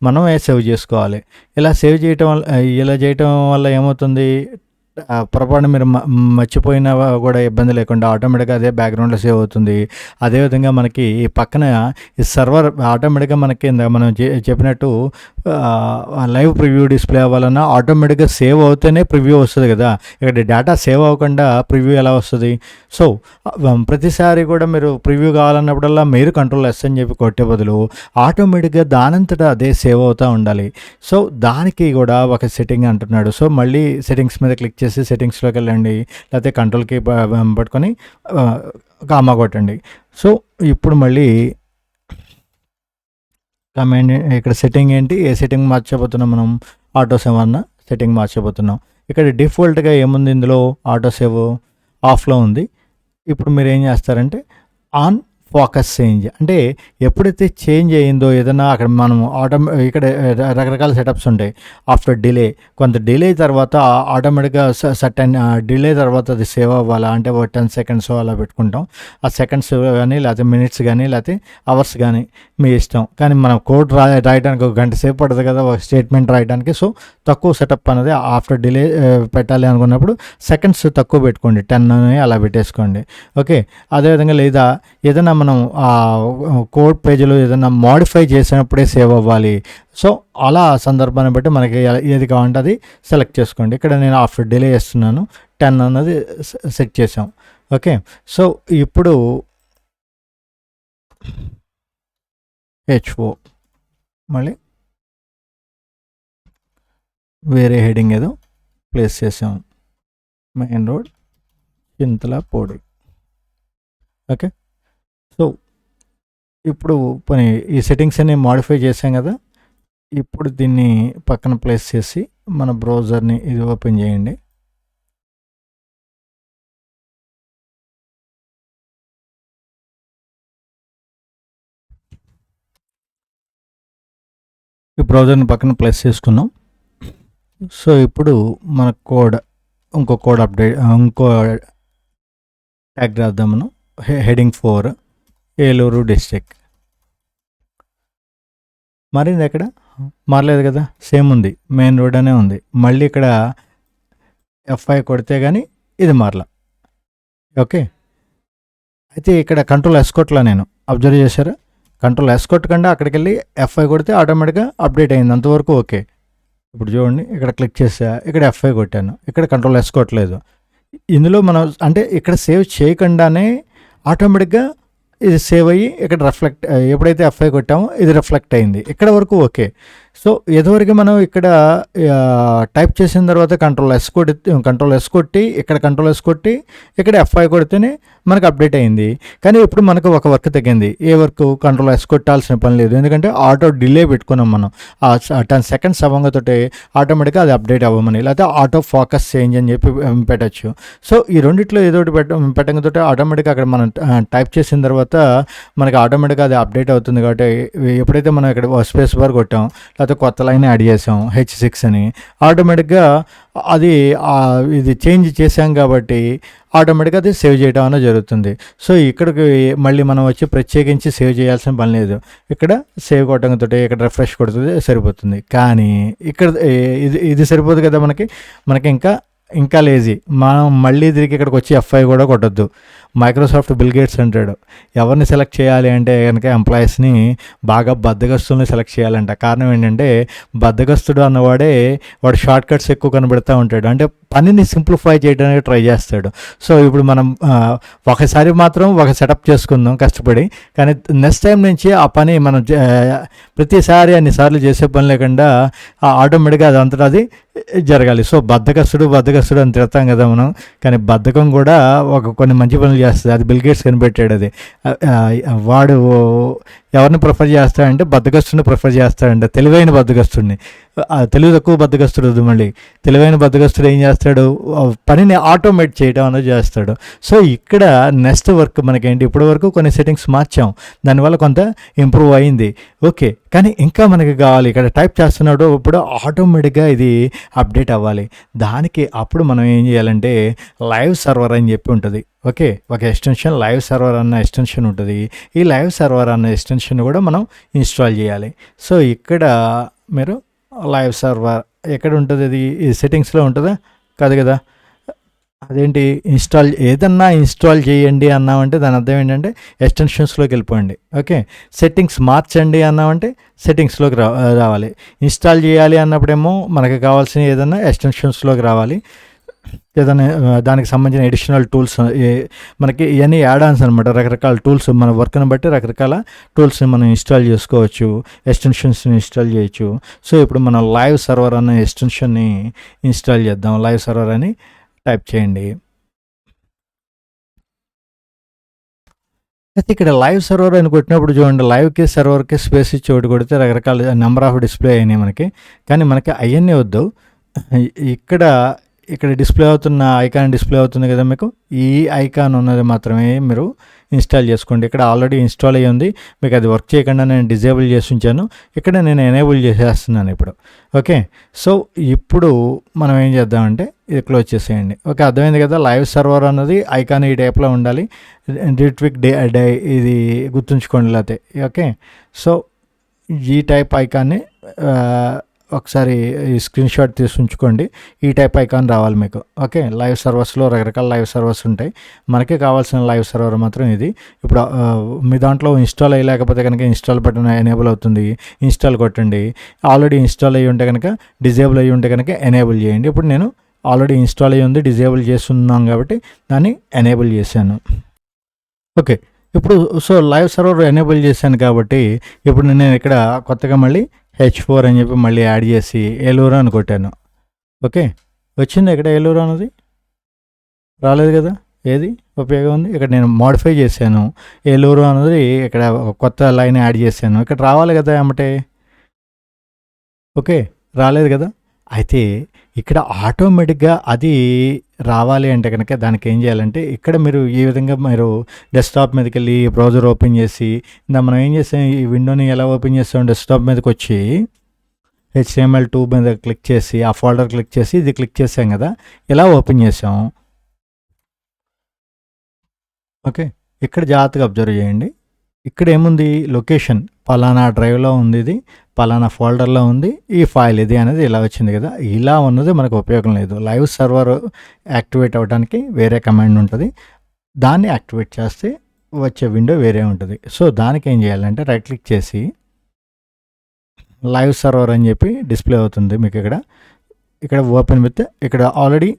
మనమే సేవ్ చేసుకోవాలి. ఇలా చేయటం వల్ల ఏమవుతుంది, పొరపాటున మీరు మర్చిపోయినా కూడా ఇబ్బంది లేకుండా ఆటోమేటిక్గా అదే బ్యాక్గ్రౌండ్లో సేవ్ అవుతుంది. అదేవిధంగా మనకి ఈ పక్కన ఈ సర్వర్ ఆటోమేటిక్గా మనకి మనం చెప్పినట్టు లైవ్ ప్రివ్యూ డిస్ప్లే అవ్వాలన్నా ఆటోమేటిక్గా సేవ్ అవుతేనే ప్రివ్యూ వస్తుంది కదా. ఇక్కడ డేటా సేవ్ అవ్వకుండా ప్రివ్యూ ఎలా వస్తుంది? సో ప్రతిసారి కూడా మీరు ప్రివ్యూ కావాలన్నప్పుడల్లా మీరు కంట్రోల్ S అని చెప్పి కొట్టే బదులు ఆటోమేటిక్గా దానంతటా అదే సేవ్ అవుతూ ఉండాలి. సో దానికి కూడా ఒక సెట్టింగ్ అంటున్నాడు. సో మళ్ళీ సెట్టింగ్స్ మీద క్లిక్ చేసి సెట్టింగ్స్లోకి వెళ్ళండి, లేకపోతే కంట్రోల్కి పట్టుకొని కామా కొట్టండి. సో ఇప్పుడు మళ్ళీ కమాండ్ ఇక్కడ సెట్టింగ్ ఏంటి, ఏ సెట్టింగ్ మార్చబోతున్నాం మనం, ఆటో సేవ్ అన్న సెట్టింగ్ మార్చబోతున్నాం. ఇక్కడ డిఫాల్ట్గా ఏముంది, ఇందులో ఆటో సేవ్ ఆఫ్లో ఉంది. ఇప్పుడు మీరు ఏం చేస్తారంటే ఆన్ ఫోకస్ చేంజ్, అంటే ఎప్పుడైతే చేంజ్ అయ్యిందో ఏదైనా అక్కడ మనం ఇక్కడ రకరకాల సెటప్స్ ఉంటాయి. ఆఫ్టర్ డిలే, కొంత డిలే తర్వాత ఆటోమేటిక్గా సర్టెన్ డిలే తర్వాత అది సేవ్ అవ్వాలా అంటే ఒక 10 seconds అలా పెట్టుకుంటాం. ఆ సెకండ్స్ కానీ లేకపోతే మినిట్స్ కానీ లేకపోతే అవర్స్ కానీ మీ ఇష్టం. కానీ మనం కోడ్ రాయడానికి ఒక గంట సేపు పడుతుంది కదా ఒక స్టేట్మెంట్ రాయడానికి. సో తక్కువ సెటప్ అనేది ఆఫ్టర్ డిలే పెట్టాలి అనుకున్నప్పుడు సెకండ్స్ తక్కువ పెట్టుకోండి, 10 అని అలా పెట్టేసుకోండి. ఓకే, అదేవిధంగా లేదా ఏదైనా మనం ఆ కోడ్ పేజీలో ఏదైనా మాడిఫై చేసినప్పుడే సేవ్ అవ్వాలి. సో అలా సందర్భాన్ని బట్టి మనకి ఏది కావాలంటే అది సెలెక్ట్ చేసుకోండి. ఇక్కడ నేను ఆఫ్టర్ డిలే చేస్తున్నాను, 10 అన్నది సెట్ చేసాం. ఓకే, సో ఇప్పుడు H4 మళ్ళీ వేరే హెడింగ్ ఏదో ప్లేస్ చేసాం, main road Chintalapudi. Okay, so ఇప్పుడు పోనీ ఈ సెట్టింగ్స్ అన్ని మాడిఫై చేసాం కదా. ఇప్పుడు దీన్ని పక్కన ప్లేస్ చేసి మన బ్రౌజర్ని ఇది ఓపెన్ చేయండి. ఈ బ్రౌజర్ని పక్కన ప్లేస్ చేసుకున్నాం. సో ఇప్పుడు మన ఇంకో కోడ్ అప్డేట్, ఇంకో ట్యాగ్ రాద్దాం మనం. Heading 4 Eluru district. మారింది ఎక్కడ? మారలేదు కదా, సేమ్ ఉంది, మెయిన్ రోడ్ అనే ఉంది. మళ్ళీ ఇక్కడ F5 కొడితే కానీ ఇది మారలా. ఓకే, అయితే ఇక్కడ కంట్రోల్ ఎస్ కొట్టలా, నేను అబ్జర్వ్ చేశారా? కంట్రోల్ ఎస్ కొట్టకుండా అక్కడికి వెళ్ళి F5 కొడితే ఆటోమేటిక్గా అప్డేట్ అయింది, అంతవరకు ఓకే. ఇప్పుడు చూడండి, ఇక్కడ క్లిక్ చేసా, ఇక్కడ F5 కొట్టాను, ఇక్కడ కంట్రోల్ ఎస్ కొట్టలేదు. ఇందులో మనం అంటే ఇక్కడ సేవ్ చేయకుండానే ఆటోమేటిక్గా ఇది సేవ్ అయ్యి ఇక్కడ రిఫ్లెక్ట్, ఎప్పుడైతే F5 కొట్టామో ఇది రిఫ్లెక్ట్ అయింది, ఇక్కడ వరకు ఓకే. సో ఎదువరకు మనం ఇక్కడ టైప్ చేసిన తర్వాత కంట్రోల్ ఎస్ కొట్టి ఇక్కడ కంట్రోల్ ఎస్ కొట్టి ఇక్కడ F5 కొడితేనే మనకు అప్డేట్ అయింది. కానీ ఇప్పుడు మనకు ఒక వర్క్ తగ్గింది. ఏ వర్క్? కంట్రోల్ ఎస్ కొట్టాల్సిన పని లేదు, ఎందుకంటే ఆటో డిలే పెట్టుకున్నాం మనం. 10 సెకండ్స్ అవ్వగానే ఆటోమేటిక్గా అది అప్డేట్ అవ్వమని, లేకపోతే ఆటో ఫోకస్ చేంజ్ అని చెప్పి పెట్టచ్చు. సో ఈ రెండిట్లో ఏదో ఒకటి పెట్టడంతో ఆటోమేటిక్గా అక్కడ మనం టైప్ చేసిన తర్వాత మనకి ఆటోమేటిక్గా అది అప్డేట్ అవుతుంది. కాబట్టి ఎప్పుడైతే మనం ఇక్కడ స్పేస్ బార్ కొట్టాం, లేకపోతే కొత్త లైన్ యాడ్ చేసాం H6 అని, ఆటోమేటిక్గా అది ఇది చేంజ్ చేసాం కాబట్టి ఆటోమేటిక్గా అది సేవ్ చేయడం అనేది జరుగుతుంది. సో ఇక్కడికి మళ్ళీ మనం వచ్చి ప్రత్యేకించి సేవ్ చేయాల్సిన పని లేదు. ఇక్కడ సేవ్ కొట్టడంతో ఇక్కడ రిఫ్రెష్ కొడుతుంది, సరిపోతుంది. కానీ ఇక్కడ ఇది సరిపోదు కదా, మనకి ఇంకా లేజీ. మనం మళ్ళీ తిరిగి ఇక్కడికి వచ్చి F5 కూడా కొట్టద్దు. మైక్రోసాఫ్ట్ బిల్ గేట్స్ అంటాడు, ఎవరిని సెలెక్ట్ చేయాలి అంటే కనుక ఎంప్లాయీస్ని బాగా బద్దగస్తుల్ని సెలెక్ట్ చేయాలంట. కారణం ఏంటంటే బద్దగస్తుడు అన్నవాడే వాడు షార్ట్ కట్స్ ఎక్కువ కనబెడతా ఉంటాడు, అంటే పనిని సింప్లిఫై చేయడానికి ట్రై చేస్తాడు. సో ఇప్పుడు మనం ఒకసారి మాత్రం ఒక సెటప్ చేసుకుందాం కష్టపడి, కానీ నెక్స్ట్ టైం నుంచి ఆ పని మనం ప్రతిసారి అన్నిసార్లు చేసే పని లేకుండా ఆటోమేటిక్గా అదంతటా అది జరగాలి. సో బద్దగస్తుడు అని తిడతాం కదా మనం, కానీ బద్ధకం కూడా కొన్ని మంచి పనులు చేస్తుంది. అది బిల్ గేట్స్ కనిపెట్టాడు. అది వాడు ఎవరిని ప్రిఫర్ చేస్తాడంటే బద్దగస్తుడిని ప్రిఫర్ చేస్తాడంటే, తెలివైన బద్దగస్తుడిని. తెలివి తక్కువ బద్దగస్తుడు వద్దు, మళ్ళీ తెలివైన బద్దగస్తుడు ఏం చేస్తాడు, పనిని ఆటోమేట్ చేయడం అనేది చేస్తాడు. సో ఇక్కడ నెక్స్ట్ వర్క్ మనకేంటి, ఇప్పటి వరకు కొన్ని సెట్టింగ్స్ మార్చాం, దానివల్ల కొంత ఇంప్రూవ్ అయింది, ఓకే. కానీ ఇంకా మనకి కావాలి, ఇక్కడ టైప్ చేస్తున్నాడు, ఇప్పుడు ఆటోమేటిక్గా ఇది అప్డేట్ అవ్వాలి. దానికి అప్పుడు మనం ఏం చేయాలంటే లైవ్ సర్వర్ అని చెప్పి ఉంటుంది, ఓకే. ఒక ఎక్స్టెన్షన్ లైవ్ సర్వర్ అన్న ఎక్స్టెన్షన్ ఉంటుంది. ఈ లైవ్ సర్వర్ అన్న ఎక్స్టెన్షన్ కూడా మనం ఇన్స్టాల్ చేయాలి. సో ఇక్కడ మీరు లైవ్ సర్వర్ ఎక్కడ ఉంటుంది, అది ఈ సెట్టింగ్స్లో ఉంటుందా? కాదు కదా, అదేంటి ఏదన్నా ఇన్స్టాల్ చేయండి అన్నామంటే దాని అర్థం ఏంటంటే ఎక్స్టెన్షన్స్లోకి వెళ్ళిపోండి, ఓకే. సెట్టింగ్స్ మార్చండి అన్నామంటే సెట్టింగ్స్లోకి రావాలి. ఇన్స్టాల్ చేయాలి అన్నప్పుడేమో మనకి కావాల్సిన ఏదన్నా ఎక్స్టెన్షన్స్లోకి రావాలి. ఏదైనా దానికి సంబంధించిన ఎడిషనల్ టూల్స్ మనకి ఇవన్నీ యాడ్ ఆన్స్ అనమాట, రకరకాల టూల్స్ మన వర్క్ని బట్టి రకరకాల టూల్స్ని మనం ఇన్స్టాల్ చేసుకోవచ్చు, ఎక్స్టెన్షన్స్ని ఇన్స్టాల్ చేయొచ్చు. సో ఇప్పుడు మనం లైవ్ సర్వర్ అనే ఎక్స్టెన్షన్ని ఇన్స్టాల్ చేద్దాం. లైవ్ సర్వర్ అని టైప్ చేయండి. అయితే ఇక్కడ లైవ్ సర్వర్ అని కొట్టినప్పుడు చూడండి, లైవ్కి సర్వర్కి స్పేస్ ఇచ్చి ఒకటి కొడితే రకరకాల నెంబర్ ఆఫ్ డిస్ప్లే అయినాయి మనకి. కానీ మనకి అవన్నీ వద్దు. ఇక్కడ డిస్ప్లే అవుతున్న ఐకాన్ డిస్ప్లే అవుతుంది కదా మీకు, ఈ ఐకాన్ ఉన్నది మాత్రమే మీరు ఇన్స్టాల్ చేసుకోండి. ఇక్కడ ఆల్రెడీ ఇన్స్టాల్ అయ్యి ఉంది, మీకు అది వర్క్ చేయకుండా నేను డిజేబుల్ చేసి ఉంచాను, ఇక్కడ నేను ఎనేబుల్ చేసేస్తున్నాను ఇప్పుడు, ఓకే. సో ఇప్పుడు మనం ఏం చేద్దామంటే ఇది క్లోజ్ చేసేయండి, ఓకే. అర్థమైంది కదా, లైవ్ సర్వర్ అన్నది ఐకాన్ ఈ టైప్లో ఉండాలి. రిట్విక్ ఇది గుర్తుంచుకోండి లేకపోతే, ఓకే. సో ఈ టైప్ ఐకాన్ని ఒకసారి ఈ స్క్రీన్ షాట్ తీసి ఉంచుకోండి, ఈ టైప్ ఐకాన్ రావాలి మీకు, ఓకే. లైవ్ సర్వర్స్లో రకరకాల లైవ్ సర్వర్స్ ఉంటాయి, మనకి కావాల్సిన లైవ్ సర్వర్ మాత్రం ఇది. ఇప్పుడు మీ దాంట్లో ఇన్స్టాల్ అయ్యలేకపోతే కనుక ఇన్స్టాల్ బటన్ ఎనేబుల్ అవుతుంది, ఇన్స్టాల్ కొట్టండి. ఆల్రెడీ ఇన్స్టాల్ అయ్యి ఉంటే కనుక డిజేబుల్ అయ్యి ఉంటే కనుక ఎనేబుల్ చేయండి. ఇప్పుడు నేను ఆల్రెడీ ఇన్స్టాల్ అయ్యి ఉంది, డిజేబుల్ చేస్తున్నాను కాబట్టి దాన్ని ఎనేబుల్ చేశాను, ఓకే. ఇప్పుడు సో లైవ్ సర్వర్ ఎనేబుల్ చేశాను కాబట్టి ఇప్పుడు నేను ఇక్కడ కొత్తగా మళ్ళీ H4 అని చెప్పి మళ్ళీ యాడ్ చేసి ఏలూరు అని కొట్టాను, ఓకే. వచ్చింది ఇక్కడ ఏలూరు అన్నది? రాలేదు కదా, ఏది ఉపయోగం ఉంది? ఇక్కడ నేను మోడిఫై చేశాను, ఏలూరు అన్నది ఇక్కడ కొత్త లైన్ యాడ్ చేశాను, ఇక్కడ రావాలి కదా ఏమంటే, ఓకే. రాలేదు కదా. అయితే ఇక్కడ ఆటోమేటిక్గా అది రావాలి అంటే కనుక దానికి ఏం చేయాలంటే ఇక్కడ మీరు ఈ విధంగా మీరు డెస్క్టాప్ మీదకి వెళ్ళి బ్రౌజర్ ఓపెన్ చేసి మనం ఏం చేసాం, ఈ విండోని ఎలా ఓపెన్ చేస్తాం, డెస్క్టాప్ మీదకి వచ్చి HTML2 మీద క్లిక్ చేసి ఆ ఫోల్డర్ క్లిక్ చేసి ఇది క్లిక్ చేసాం కదా, ఇలా ఓపెన్ చేసాం. ఓకే, ఇక్కడ జాగ్రత్తగా అబ్జర్వ్ చేయండి. ఇక్కడ ఏముంది, లొకేషన్ పలానా డ్రైవ్లో ఉంది, ఇది పలానా ఫోల్డర్లో ఉంది, ఈ ఫైల్ ఇది అనేది ఇలా వచ్చింది కదా. ఇలా ఉన్నది మనకు ఉపయోగం లేదు. లైవ్ సర్వర్ యాక్టివేట్ అవ్వడానికి వేరే కమాండ్ ఉంటుంది, దాన్ని యాక్టివేట్ చేస్తే వచ్చే విండో వేరే ఉంటుంది. సో దానికి ఏం చేయాలంటే రైట్ క్లిక్ చేసి లైవ్ సర్వర్ అని చెప్పి డిస్ప్లే అవుతుంది మీకు. ఇక్కడ ఓపెన్ విత్, ఇక్కడ ఆల్రెడీ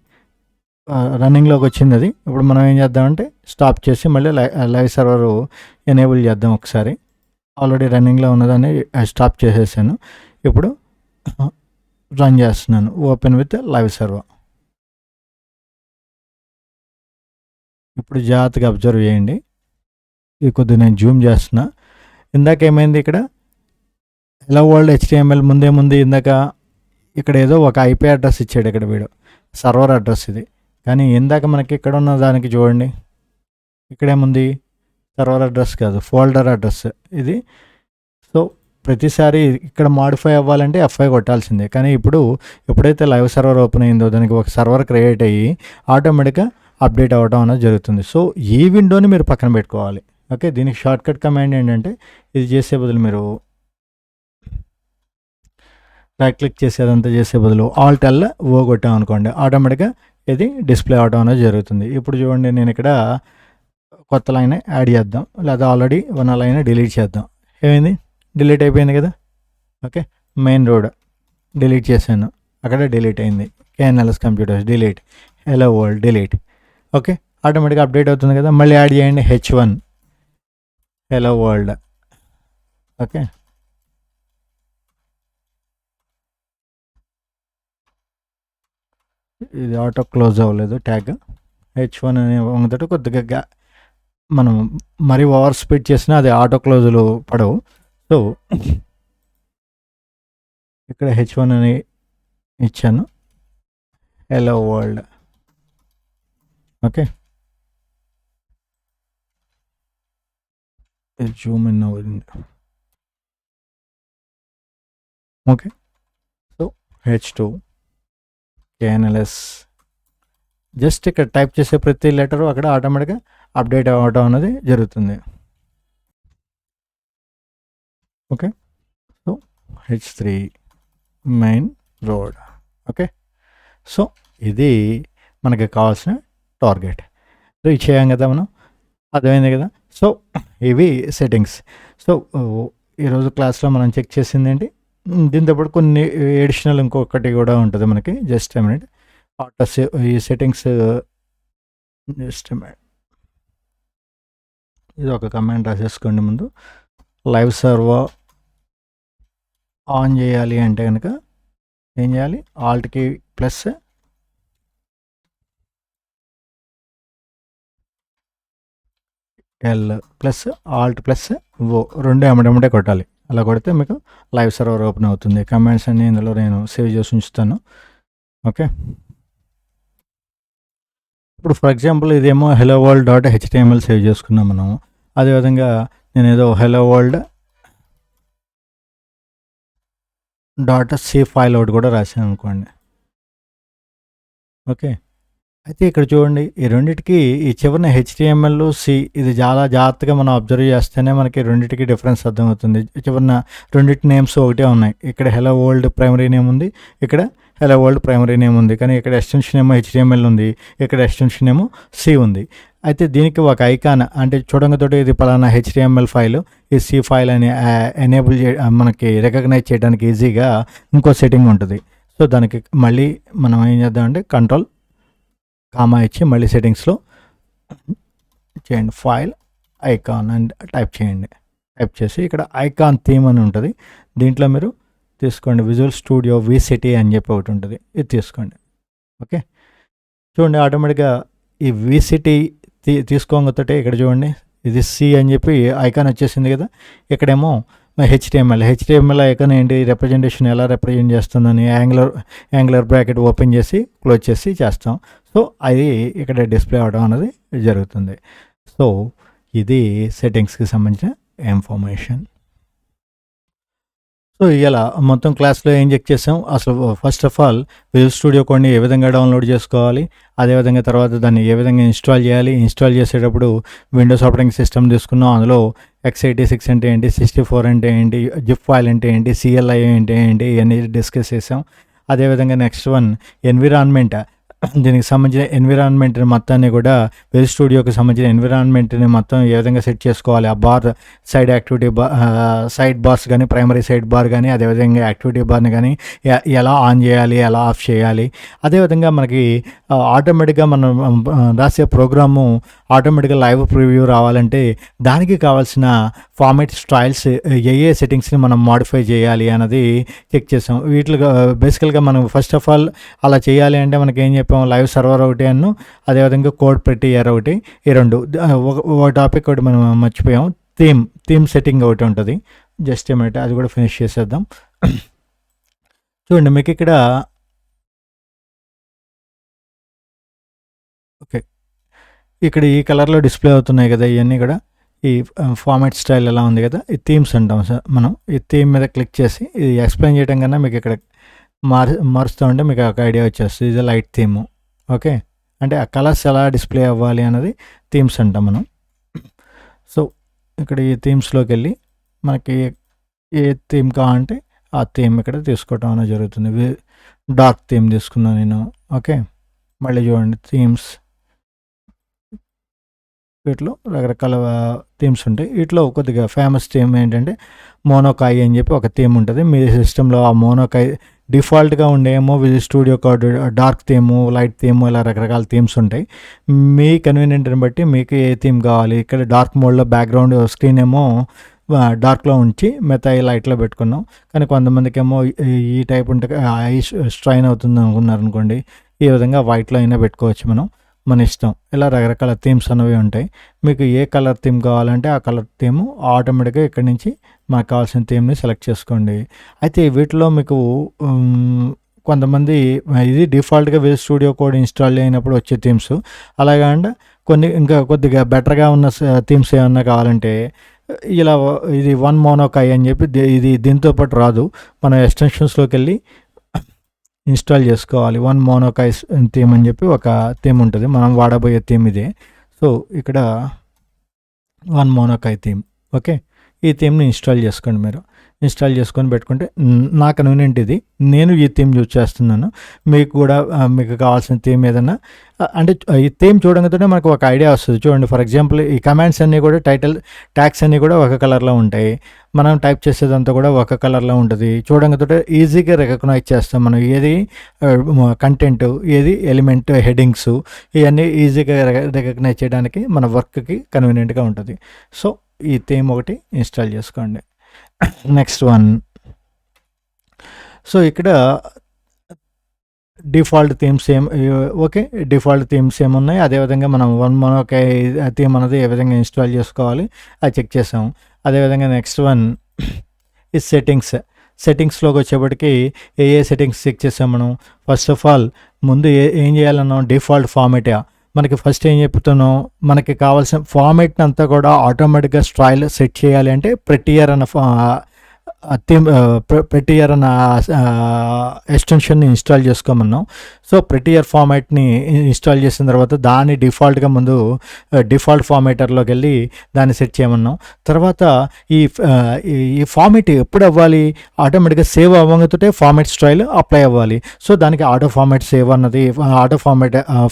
రన్నింగ్లోకి వచ్చింది అది. ఇప్పుడు మనం ఏం చేద్దామంటే స్టాప్ చేసి మళ్ళీ లైవ్ సర్వర్ ఎనేబుల్ చేద్దాం ఒకసారి. ఆల్రెడీ రన్నింగ్లో ఉన్నదాన్ని స్టాప్ చేసేసాను. ఇప్పుడు రన్ చేస్తున్నాను, ఓపెన్ విత్ లైవ్ సర్వర్. ఇప్పుడు జాగ్రత్తగా అబ్జర్వ్ చేయండి. ఇది కొద్దిగా నేను జూమ్ చేస్తున్నా. ఇందాక ఏమైంది, ఇక్కడ హలో వరల్డ్ HTML ముందేముంది, ఇందాక ఇక్కడ ఏదో ఒక IP అడ్రస్ ఇచ్చాడు ఇక్కడ వీడు, సర్వర్ అడ్రస్ ఇది. కానీ ఇందాక మనకి ఇక్కడ ఉన్న దానికి చూడండి, ఇక్కడేముంది, సర్వర్ అడ్రస్ కాదు, ఫోల్డర్ అడ్రస్ ఇది. సో ప్రతిసారి ఇక్కడ మాడిఫై అవ్వాలంటే F5 కొట్టాల్సిందే. కానీ ఇప్పుడు ఎప్పుడైతే లైవ్ సర్వర్ ఓపెన్ అయిందో దానికి ఒక సర్వర్ క్రియేట్ అయ్యి ఆటోమేటిక్గా అప్డేట్ అవ్వడం అనేది జరుగుతుంది. సో ఈ విండోని మీరు పక్కన పెట్టుకోవాలి. ఓకే, దీనికి షార్ట్కట్ కమాండ్ ఏంటంటే, ఇది చేసే బదులు మీరు రైట్ క్లిక్ చేసి అదంతా చేసే బదులు Alt L O కొట్టాం అనుకోండి, ఆటోమేటిక్గా ఇది డిస్ప్లే అవడం అనేది జరుగుతుంది. ఇప్పుడు చూడండి, నేను ఇక్కడ కొత్త లైన్ యాడ్ చేద్దాం, లేదా ఆల్రెడీ ఉన్న లైన్ డిలీట్ చేద్దాం. ఏమైంది, డిలీట్ అయిపోయింది కదా. ఓకే, మెయిన్ రోడ్ డిలీట్ చేశాను, అక్కడ డిలీట్ అయింది. KNLS computers delete, hello world delete. Okay, ఆటోమేటిక్గా అప్డేట్ అవుతుంది కదా. మళ్ళీ యాడ్ చేయండి H1 హలో వరల్డ్. ఓకే, ఇది ఆటో క్లోజ్ అవ్వలేదు ట్యాగ్. H1 అనే మొదట కొద్దిగా మనం మరీ ఓవర్ స్పీడ్ చేసినా అది ఆటో క్లోజులు పడవు. సో ఇక్కడ H1 అని ఇచ్చాను, hello world. Okay, zoom in అవ్వండి. Okay, so H2 KNLS just ఇక్కడ టైప్ చేసే ప్రతి లెటరు అక్కడ ఆటోమేటిక్గా అప్డేట్ అవ్వడం అనేది జరుగుతుంది. Okay, so H3 main road. Okay, so ఇది మనకి కావాల్సిన టార్గెట్. సో ఇది చేయం కదా మనం, అర్థమైంది కదా. సో ఇవి సెట్టింగ్స్. సో ఈరోజు క్లాస్లో మనం చెక్ చేసింది ఏంటి, దీంతో పాటు కొన్ని ఎడిషనల్ ఇంకొకటి కూడా ఉంటుంది మనకి. జస్ట్ ఎ మినిట్, ఈ సెట్టింగ్స్ జస్ట్ ఇది ఒక కమాండ్ రాసేసుకోండి. ముందు లైవ్ సర్వర్ ఆన్ చేయాలి అంటే కనుక ఏం చేయాలి, ఆల్ట్కి plus L plus alt plus O, రెండు ఎమ్మటే కొట్టాలి. అలా కొడితే మీకు లైవ్ సర్వర్ ఓపెన్ అవుతుంది. కమాండ్స్ అన్ని ఇందులో నేను సేవ్ చేసి ఉంచుతాను. ఓకే, ఇప్పుడు ఫర్ ఎగ్జాంపుల్ ఇదేమో హలో వరల్డ్ .html సేవ్ చేసుకున్నాం మనం. అదేవిధంగా నేను ఏదో హలో వరల్డ్ .c ఫైల్ ఒకటి కూడా రాశాను అనుకోండి. ఓకే, అయితే ఇక్కడ చూడండి, ఈ రెండింటికి ఈ చివరిన HTML C ఇది చాలా జాగ్రత్తగా మనం అబ్జర్వ్ చేస్తేనే మనకి రెండింటికి డిఫరెన్స్ అర్థమవుతుంది. చివరిన రెండింటి నేమ్స్ ఒకటే ఉన్నాయి. ఇక్కడ హలో వరల్డ్ ప్రైమరీ నేమ్ ఉంది, ఇక్కడ హలో వరల్డ్ ప్రైమరీ నేమ్ ఉంది. కానీ ఇక్కడ ఎక్స్టెన్షన్ ఏమో HTML ఉంది, ఇక్కడ ఎక్స్టెన్షన్ ఏమో C ఉంది. అయితే దీనికి ఒక ఐకాన్ అంటే చూడంగాతోటి ఇది పలానా HTML ఫైల్, ఈ C ఫైల్ అని ఎనేబుల్ మనకి రికగ్నైజ్ చేయడానికి ఈజీగా ఇంకో సెట్టింగ్ ఉంటుంది. సో దానికి మళ్ళీ మనం ఏం చేద్దామంటే కంట్రోల్ కామా ఇచ్చి మళ్ళీ సెట్టింగ్స్లో చేయండి, ఫైల్ ఐకాన్ అండ్ టైప్ చేయండి. టైప్ చేసి ఇక్కడ ఐకాన్ థీమ్ అని ఉంటుంది, దీంట్లో మీరు తీసుకోండి విజువల్ స్టూడియో VCity అని చెప్పి ఒకటి ఉంటుంది, ఇది తీసుకోండి. ఓకే, చూడండి ఆటోమేటిక్గా ఈ VCity తీసుకోగతే ఇక్కడ చూడండి ఇది C అని చెప్పి ఐకాన్ వచ్చేసింది కదా. ఇక్కడేమో HTML ఐకాన్ ఏంటి, రిప్రజెంటేషన్ ఎలా రిప్రజెంట్ చేస్తుందని యాంగులర్ బ్రాకెట్ ఓపెన్ చేసి క్లోజ్ చేసి చేస్తాం. సో అది ఇక్కడ డిస్ప్లే అవడం అనేది జరుగుతుంది. సో ఇది సెట్టింగ్స్కి సంబంధించిన ఇన్ఫర్మేషన్. సో ఇలా మొత్తం క్లాస్లో ఏం చెక్ చేసాం, అసలు first of all visual studio కోడ్ని ఏ విధంగా డౌన్లోడ్ చేసుకోవాలి, అదేవిధంగా తర్వాత దాన్ని ఏ విధంగా ఇన్స్టాల్ చేయాలి, ఇన్స్టాల్ చేసేటప్పుడు విండోస్ ఆపరేటింగ్ సిస్టమ్ తీసుకున్నాం, అందులో x86 అంటే ఏంటి, 64 అంటే ఏంటి, జిప్ ఫైల్ అంటే ఏంటి, CLI అంటే ఏంటి, ఇవన్నీ డిస్కస్ చేసాం. అదేవిధంగా నెక్స్ట్ వన్ ఎన్విరాన్మెంట్, దీనికి సంబంధించిన ఎన్విరాన్మెంట్ని మొత్తాన్ని కూడా విజువల్ స్టూడియోకి సంబంధించిన ఎన్విరాన్మెంట్ని మొత్తం ఏ విధంగా సెట్ చేసుకోవాలి, ఆ bar side activity side bars కానీ, ప్రైమరీ సైడ్ బార్ కానీ, అదేవిధంగా యాక్టివిటీ బార్ని కానీ ఎలా ఆన్ చేయాలి, ఎలా ఆఫ్ చేయాలి. అదేవిధంగా మనకి ఆటోమేటిక్గా మనం రాసే ప్రోగ్రాము ఆటోమేటిక్గా లైవ్ ప్రివ్యూ రావాలంటే దానికి కావాల్సిన ఫార్మాట్ స్టైల్స్ ఏ సెట్టింగ్స్ని మనం మాడిఫై చేయాలి అన్నది చెక్ చేసాం. వీటిలో బేసికల్గా మనం ఫస్ట్ ఆఫ్ ఆల్ అలా చేయాలి అంటే మనకి ఏం చెప్పాము, లైవ్ సర్వర్ ఒకటి అన్ను, అదేవిధంగా కోడ్ పెట్టియర్ ఒకటి, ఈ రెండు. ఒక టాపిక్ ఒకటి మనం మర్చిపోయాం, థీమ్ సెట్టింగ్ ఒకటి ఉంటుంది. జస్ట్ ఏమంటే అది కూడా ఫినిష్ చేసేద్దాం. చూడండి మీకు ఇక్కడ ఓకే, ఇక్కడ ఈ కలర్లో డిస్ప్లే అవుతున్నాయి కదా ఇవన్నీ కూడా. ఈ ఫార్మాట్ స్టైల్ ఎలా ఉంది కదా, ఈ థీమ్స్ అంటాం సార్. మనం ఈ థీమ్ మీద క్లిక్ చేసి ఇది ఎక్స్ప్లెయిన్ చేయడం కన్నా మీకు ఇక్కడ మారుస్తూ ఉంటే మీకు ఒక ఐడియా వచ్చేస్తుంది. ఇది లైట్ థీమ్. ఓకే, అంటే ఆ కలర్స్ ఎలా డిస్ప్లే అవ్వాలి అన్నది థీమ్స్ అంటాం మనం. సో ఇక్కడ ఈ థీమ్స్లోకి వెళ్ళి మనకి ఏ థీమ్ కావాలంటే ఆ థీమ్ ఇక్కడ తీసుకోవటం అనేది జరుగుతుంది. డార్క్ థీమ్ తీసుకున్నాను నేను. ఓకే, మళ్ళీ చూడండి థీమ్స్, వీటిలో రకరకాల థీమ్స్ ఉంటాయి. వీటిలో కొద్దిగా ఫేమస్ థీమ్ ఏంటంటే మోనోకాయ్ అని చెప్పి ఒక థీమ్ ఉంటుంది. మీ సిస్టంలో ఆ మోనోకాయ్ డిఫాల్ట్గా ఉండేమో Visual Studio Code dark theme, light theme, ఇలా రకరకాల థీమ్స్ ఉంటాయి. మీ కన్వీనియంట్ని బట్టి మీకు ఏ థీమ్ కావాలి. ఇక్కడ డార్క్ మోడ్లో బ్యాక్గ్రౌండ్ స్క్రీన్ ఏమో డార్క్లో ఉంచి మిగతా లైట్లో పెట్టుకున్నాం. కానీ కొంతమందికి ఏమో ఈ టైప్ ఉంటే ఐ స్ట్రైన్ అవుతుంది అనుకున్నారనుకోండి, ఈ విధంగా వైట్లో అయినా పెట్టుకోవచ్చు మనం, మన ఇష్టం. ఇలా రకరకాల థీమ్స్ అనేవి ఉంటాయి. మీకు ఏ కలర్ థీమ్ కావాలంటే ఆ కలర్ థీము ఆటోమేటిక్గా ఇక్కడి నుంచి మనకు కావాల్సిన థీమ్ని సెలెక్ట్ చేసుకోండి. అయితే వీటిలో మీకు కొంతమంది ఇది డిఫాల్ట్గా విజువల్ స్టూడియో కోడ్ ఇన్స్టాల్ అయినప్పుడు వచ్చే థీమ్స్, అలాగే కొన్ని ఇంకా కొద్దిగా బెటర్గా ఉన్న థీమ్స్ ఏమన్నా కావాలంటే ఇలా ఇది వన్ మోనోకాయ్ అని చెప్పి ఇది దీంతో పాటు రాదు, మనం ఎక్స్టెన్షన్స్లోకి వెళ్ళి ఇన్స్టాల్ చేసుకోవాలి. వన్ మోనోకాయ్ థీమ్ అని చెప్పి ఒక థీమ్ ఉంటుంది, మనం వాడబోయే థీమ్ ఇదే. సో ఇక్కడ వన్ మోనోకాయ్ థీమ్. ఓకే, ఈ థీమ్ని ఇన్స్టాల్ చేసుకోండి. మీరు ఇన్స్టాల్ చేసుకొని పెట్టుకుంటే నా కన్వీనియంట్ ఇది, నేను ఈ థీమ్ యూజ్ చేస్తున్నాను. మీకు కూడా మీకు కావాల్సిన థీమ్ ఏదన్నా అంటే ఈ థీమ్ చూడడంతోనే మనకు ఒక ఐడియా వస్తుంది. చూడండి, ఫర్ ఎగ్జాంపుల్ ఈ కమాండ్స్ అన్నీ కూడా టైటిల్ ట్యాగ్స్ అన్నీ కూడా ఒక కలర్లో ఉంటాయి, మనం టైప్ చేసేదంతా కూడా ఒక కలర్లో ఉంటుంది. చూడడంతో ఈజీగా రికగ్నైజ్ చేస్తాం మనం ఏది కంటెంట్, ఏది ఎలిమెంట్, హెడ్డింగ్స్, ఇవన్నీ ఈజీగా రికగ్నైజ్ చేయడానికి మన వర్క్కి కన్వీనియంట్గా ఉంటుంది. సో ఈ థీమ్ ఒకటి ఇన్స్టాల్ చేసుకోండి. నెక్స్ట్ వన్, సో ఇక్కడ default themes okay, default themes ఏమున్నాయి, అదేవిధంగా మనం వన్ మోనోకాయ్ థీమ్ అనేది ఏ విధంగా ఇన్స్టాల్ చేసుకోవాలి అది చెక్ చేసాం. అదేవిధంగా నెక్స్ట్ వన్ ఈ సెట్టింగ్స్లోకి వచ్చేప్పటికి ఏ సెట్టింగ్స్ చెక్ చేసాం మనం. ఫస్ట్ ఆఫ్ ఆల్ ముందు ఏం చేయాలన్నాం, డిఫాల్ట్ ఫార్మేట్. మనకి ఫస్ట్ ఏం చెప్తున్నాం, మనకి కావాల్సిన ఫార్మేట్ని అంతా కూడా ఆటోమేటిక్గా స్టైల్ సెట్ చేయాలి అంటే ప్రెటియర్ అన్న థీమ్, ప్రెటియర్ అన్న ఎక్స్టెన్షన్ని ఇన్స్టాల్ చేసుకోమన్నాం. సో ప్రెటియర్ ఫార్మాట్ని ఇన్స్టాల్ చేసిన తర్వాత దాన్ని డిఫాల్ట్గా ముందు డిఫాల్ట్ ఫార్మేటర్లోకి వెళ్ళి దాన్ని సెట్ చేయమన్నాం. తర్వాత ఈ ఫార్మేట్ ఎప్పుడు అవ్వాలి, ఆటోమేటిక్గా సేవ్ అవ్వగానే ఫార్మేట్ స్టైల్ అప్లై అవ్వాలి. సో దానికి ఆటో ఫార్మేట్ సేవ్ అన్నది, ఆటో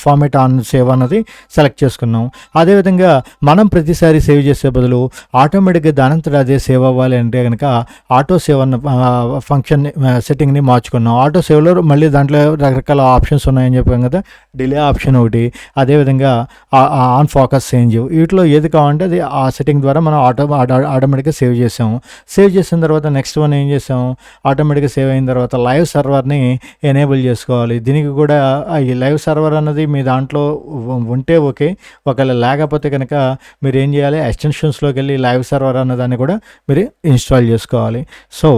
ఫార్మేట్ ఆన్ సేవ్ అన్నది సెలెక్ట్ చేసుకున్నాం. అదేవిధంగా మనం ప్రతిసారి సేవ్ చేసే బదులు ఆటోమేటిక్గా దానంతటా అదే సేవ్ అవ్వాలి అంటే కనుక ఆటో సేవ్ అన్న ఫంక్షన్ సెట్టింగ్ని మార్చుకున్నాం. ఆటో సేవ్లో మళ్ళీ దాంట్లో రకరకాల ఆప్షన్స్ ఉన్నాయని చెప్పాం కదా, డిలే ఆప్షన్ ఒకటి, అదేవిధంగా ఆన్ ఫోకస్ చేంజ్, వీటిలో ఏది కావాలంటే అది ఆ సెట్టింగ్ ద్వారా మనం ఆటోమేటిక్గా సేవ్ చేసాము. సేవ్ చేసిన తర్వాత నెక్స్ట్ వన్ ఏం చేసాం, ఆటోమేటిక్గా సేవ్ అయిన తర్వాత లైవ్ సర్వర్ని ఎనేబుల్ చేసుకోవాలి. దీనికి కూడా ఈ లైవ్ సర్వర్ అన్నది మీ దాంట్లో ఉంటే ఓకే, ఒకవేళ లేకపోతే కనుక మీరు ఏం చేయాలి, ఎక్స్టెన్షన్స్లోకి వెళ్ళి లైవ్ సర్వర్ అన్నదాన్ని కూడా మీరు ఇన్స్టాల్ చేసుకోవాలి. సో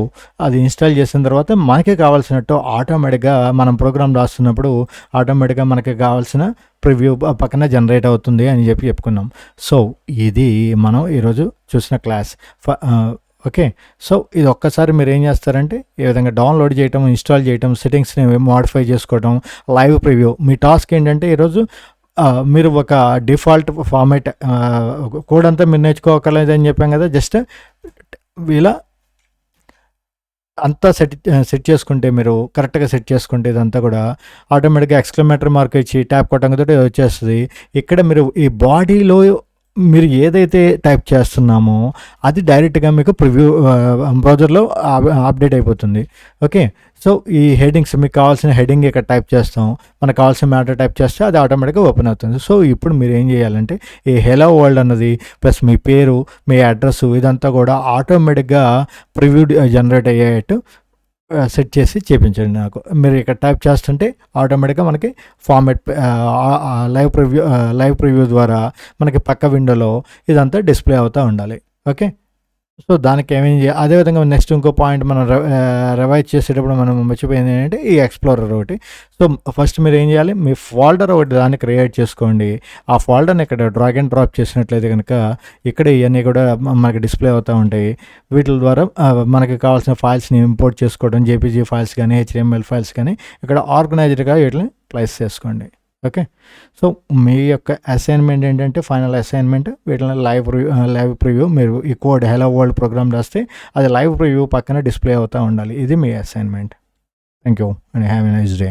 అది ఇన్స్టాల్ చేసిన తర్వాత మనకి కావాల్సినట్టు ఆటోమేటిక్గా మనం ప్రోగ్రామ్ రాస్తున్నప్పుడు ఆటోమేటిక్గా మనకి కావాల్సిన ప్రివ్యూ పక్కన జనరేట్ అవుతుంది అని చెప్పుకున్నాం. సో ఇది మనం ఈరోజు చూసిన క్లాస్. ఓకే. సో, ఇది ఒక్కసారి మీరేం చేస్తారంటే, ఈ విధంగా డౌన్లోడ్ చేయటం, ఇన్‌స్టాల్ చేయటం, సెట్టింగ్స్‌ని మోడిఫై చేసుకోవడం, లైవ్ ప్రివ్యూ. మీ టాస్క్ ఏంటంటే ఈరోజు మీరు ఒక డిఫాల్ట్ ఫార్మాట్ కోడ్ అంతా మీరు నేర్చుకోక్కర్లేదని చెప్పాం కదా! జస్ట్ ఇలా అంతా సెట్ చేసుకుంటే, మీరు కరెక్ట్‌గా సెట్ చేసుకుంటే ఇదంతా కూడా ఆటోమేటిక్‌గా ఎక్స్‌క్లమేటరీ మార్క్ ఇచ్చి ట్యాప్ కొట్టంగాతోటి వచ్చేస్తది. ఇక్కడ మీరు ఈ బాడీలో మీరు ఏదైతే టైప్ చేస్తున్నామో అది డైరెక్ట్‌గా మీకు ప్రివ్యూ బ్రౌజర్‌లో అప్డేట్ అయిపోతుంది. ఓకే. సో, ఈ హెడ్డింగ్స్ మీకు కావాల్సిన హెడ్డింగ్ ఇక్కడ టైప్ చేస్తాం. మనకు కావాల్సిన మ్యాటర్ టైప్ చేస్తే అది ఆటోమేటిక్‌గా ఓపెన్ అవుతుంది. సో, ఇప్పుడు మీరు ఏం చేయాలంటే ఈ హెలో వరల్డ్ అన్నది ప్లస్ మీ పేరు, మీ అడ్రస్ ఇదంతా కూడా ఆటోమేటిక్‌గా ప్రివ్యూ జనరేట్ అయ్యేటట్టు సెట్ చేసి చేపించండి నాకు. మీరు ఇక్కడ టైప్ చేస్తుంటే ఆటోమేటిక్‌గా మనకి ఫార్మాట్ లైవ్ ప్రివ్యూ ద్వారా మనకి పక్క విండోలో ఇదంతా డిస్‌ప్లే అవుతా ఉండాలి. ఓకే. సో, దానికి ఏమేం అదేవిధంగా నెక్స్ట్ ఇంకో పాయింట్ మనం రివైజ్ చేసేటప్పుడు మనం మర్చిపోయింది ఏంటంటే ఈ ఎక్స్‌ప్లోరర్ ఒకటి. సో, ఫస్ట్ మీరు ఏం చేయాలి, మీ ఫోల్డర్ ఒకటి దాన్ని క్రియేట్ చేసుకోండి. ఆ ఫోల్డర్‌ని ఇక్కడ డ్రాగ్ అండ్ డ్రాప్ చేసినట్లయితే కనుక ఇక్కడ ఇవన్నీ కూడా మనకి డిస్‌ప్లే అవుతూ ఉంటాయి. వీటి ద్వారా మనకి కావాల్సిన ఫైల్స్‌ని ఇంపోర్ట్ చేసుకోవడం, జేపీజీ ఫైల్స్ కానీ, హెచ్‌టీఎంఎల్ ఫైల్స్ కానీ ఇక్కడ ఆర్గనైజ్డ్‌గా వీటిని ప్లేస్ చేసుకోండి. ఓకే. సో, మీ యొక్క అసైన్మెంట్ ఏంటంటే ఫైనల్ అసైన్మెంట్ వీటిని లైవ్ ప్రివ్యూ మీరు ఈ కోడ్ హెలో వరల్డ్ ప్రోగ్రామ్ రాస్తే అది లైవ్ ప్రివ్యూ పక్కన డిస్‌ప్లే అవుతా ఉండాలి. ఇది మీ assignment. Thank you and have a nice day.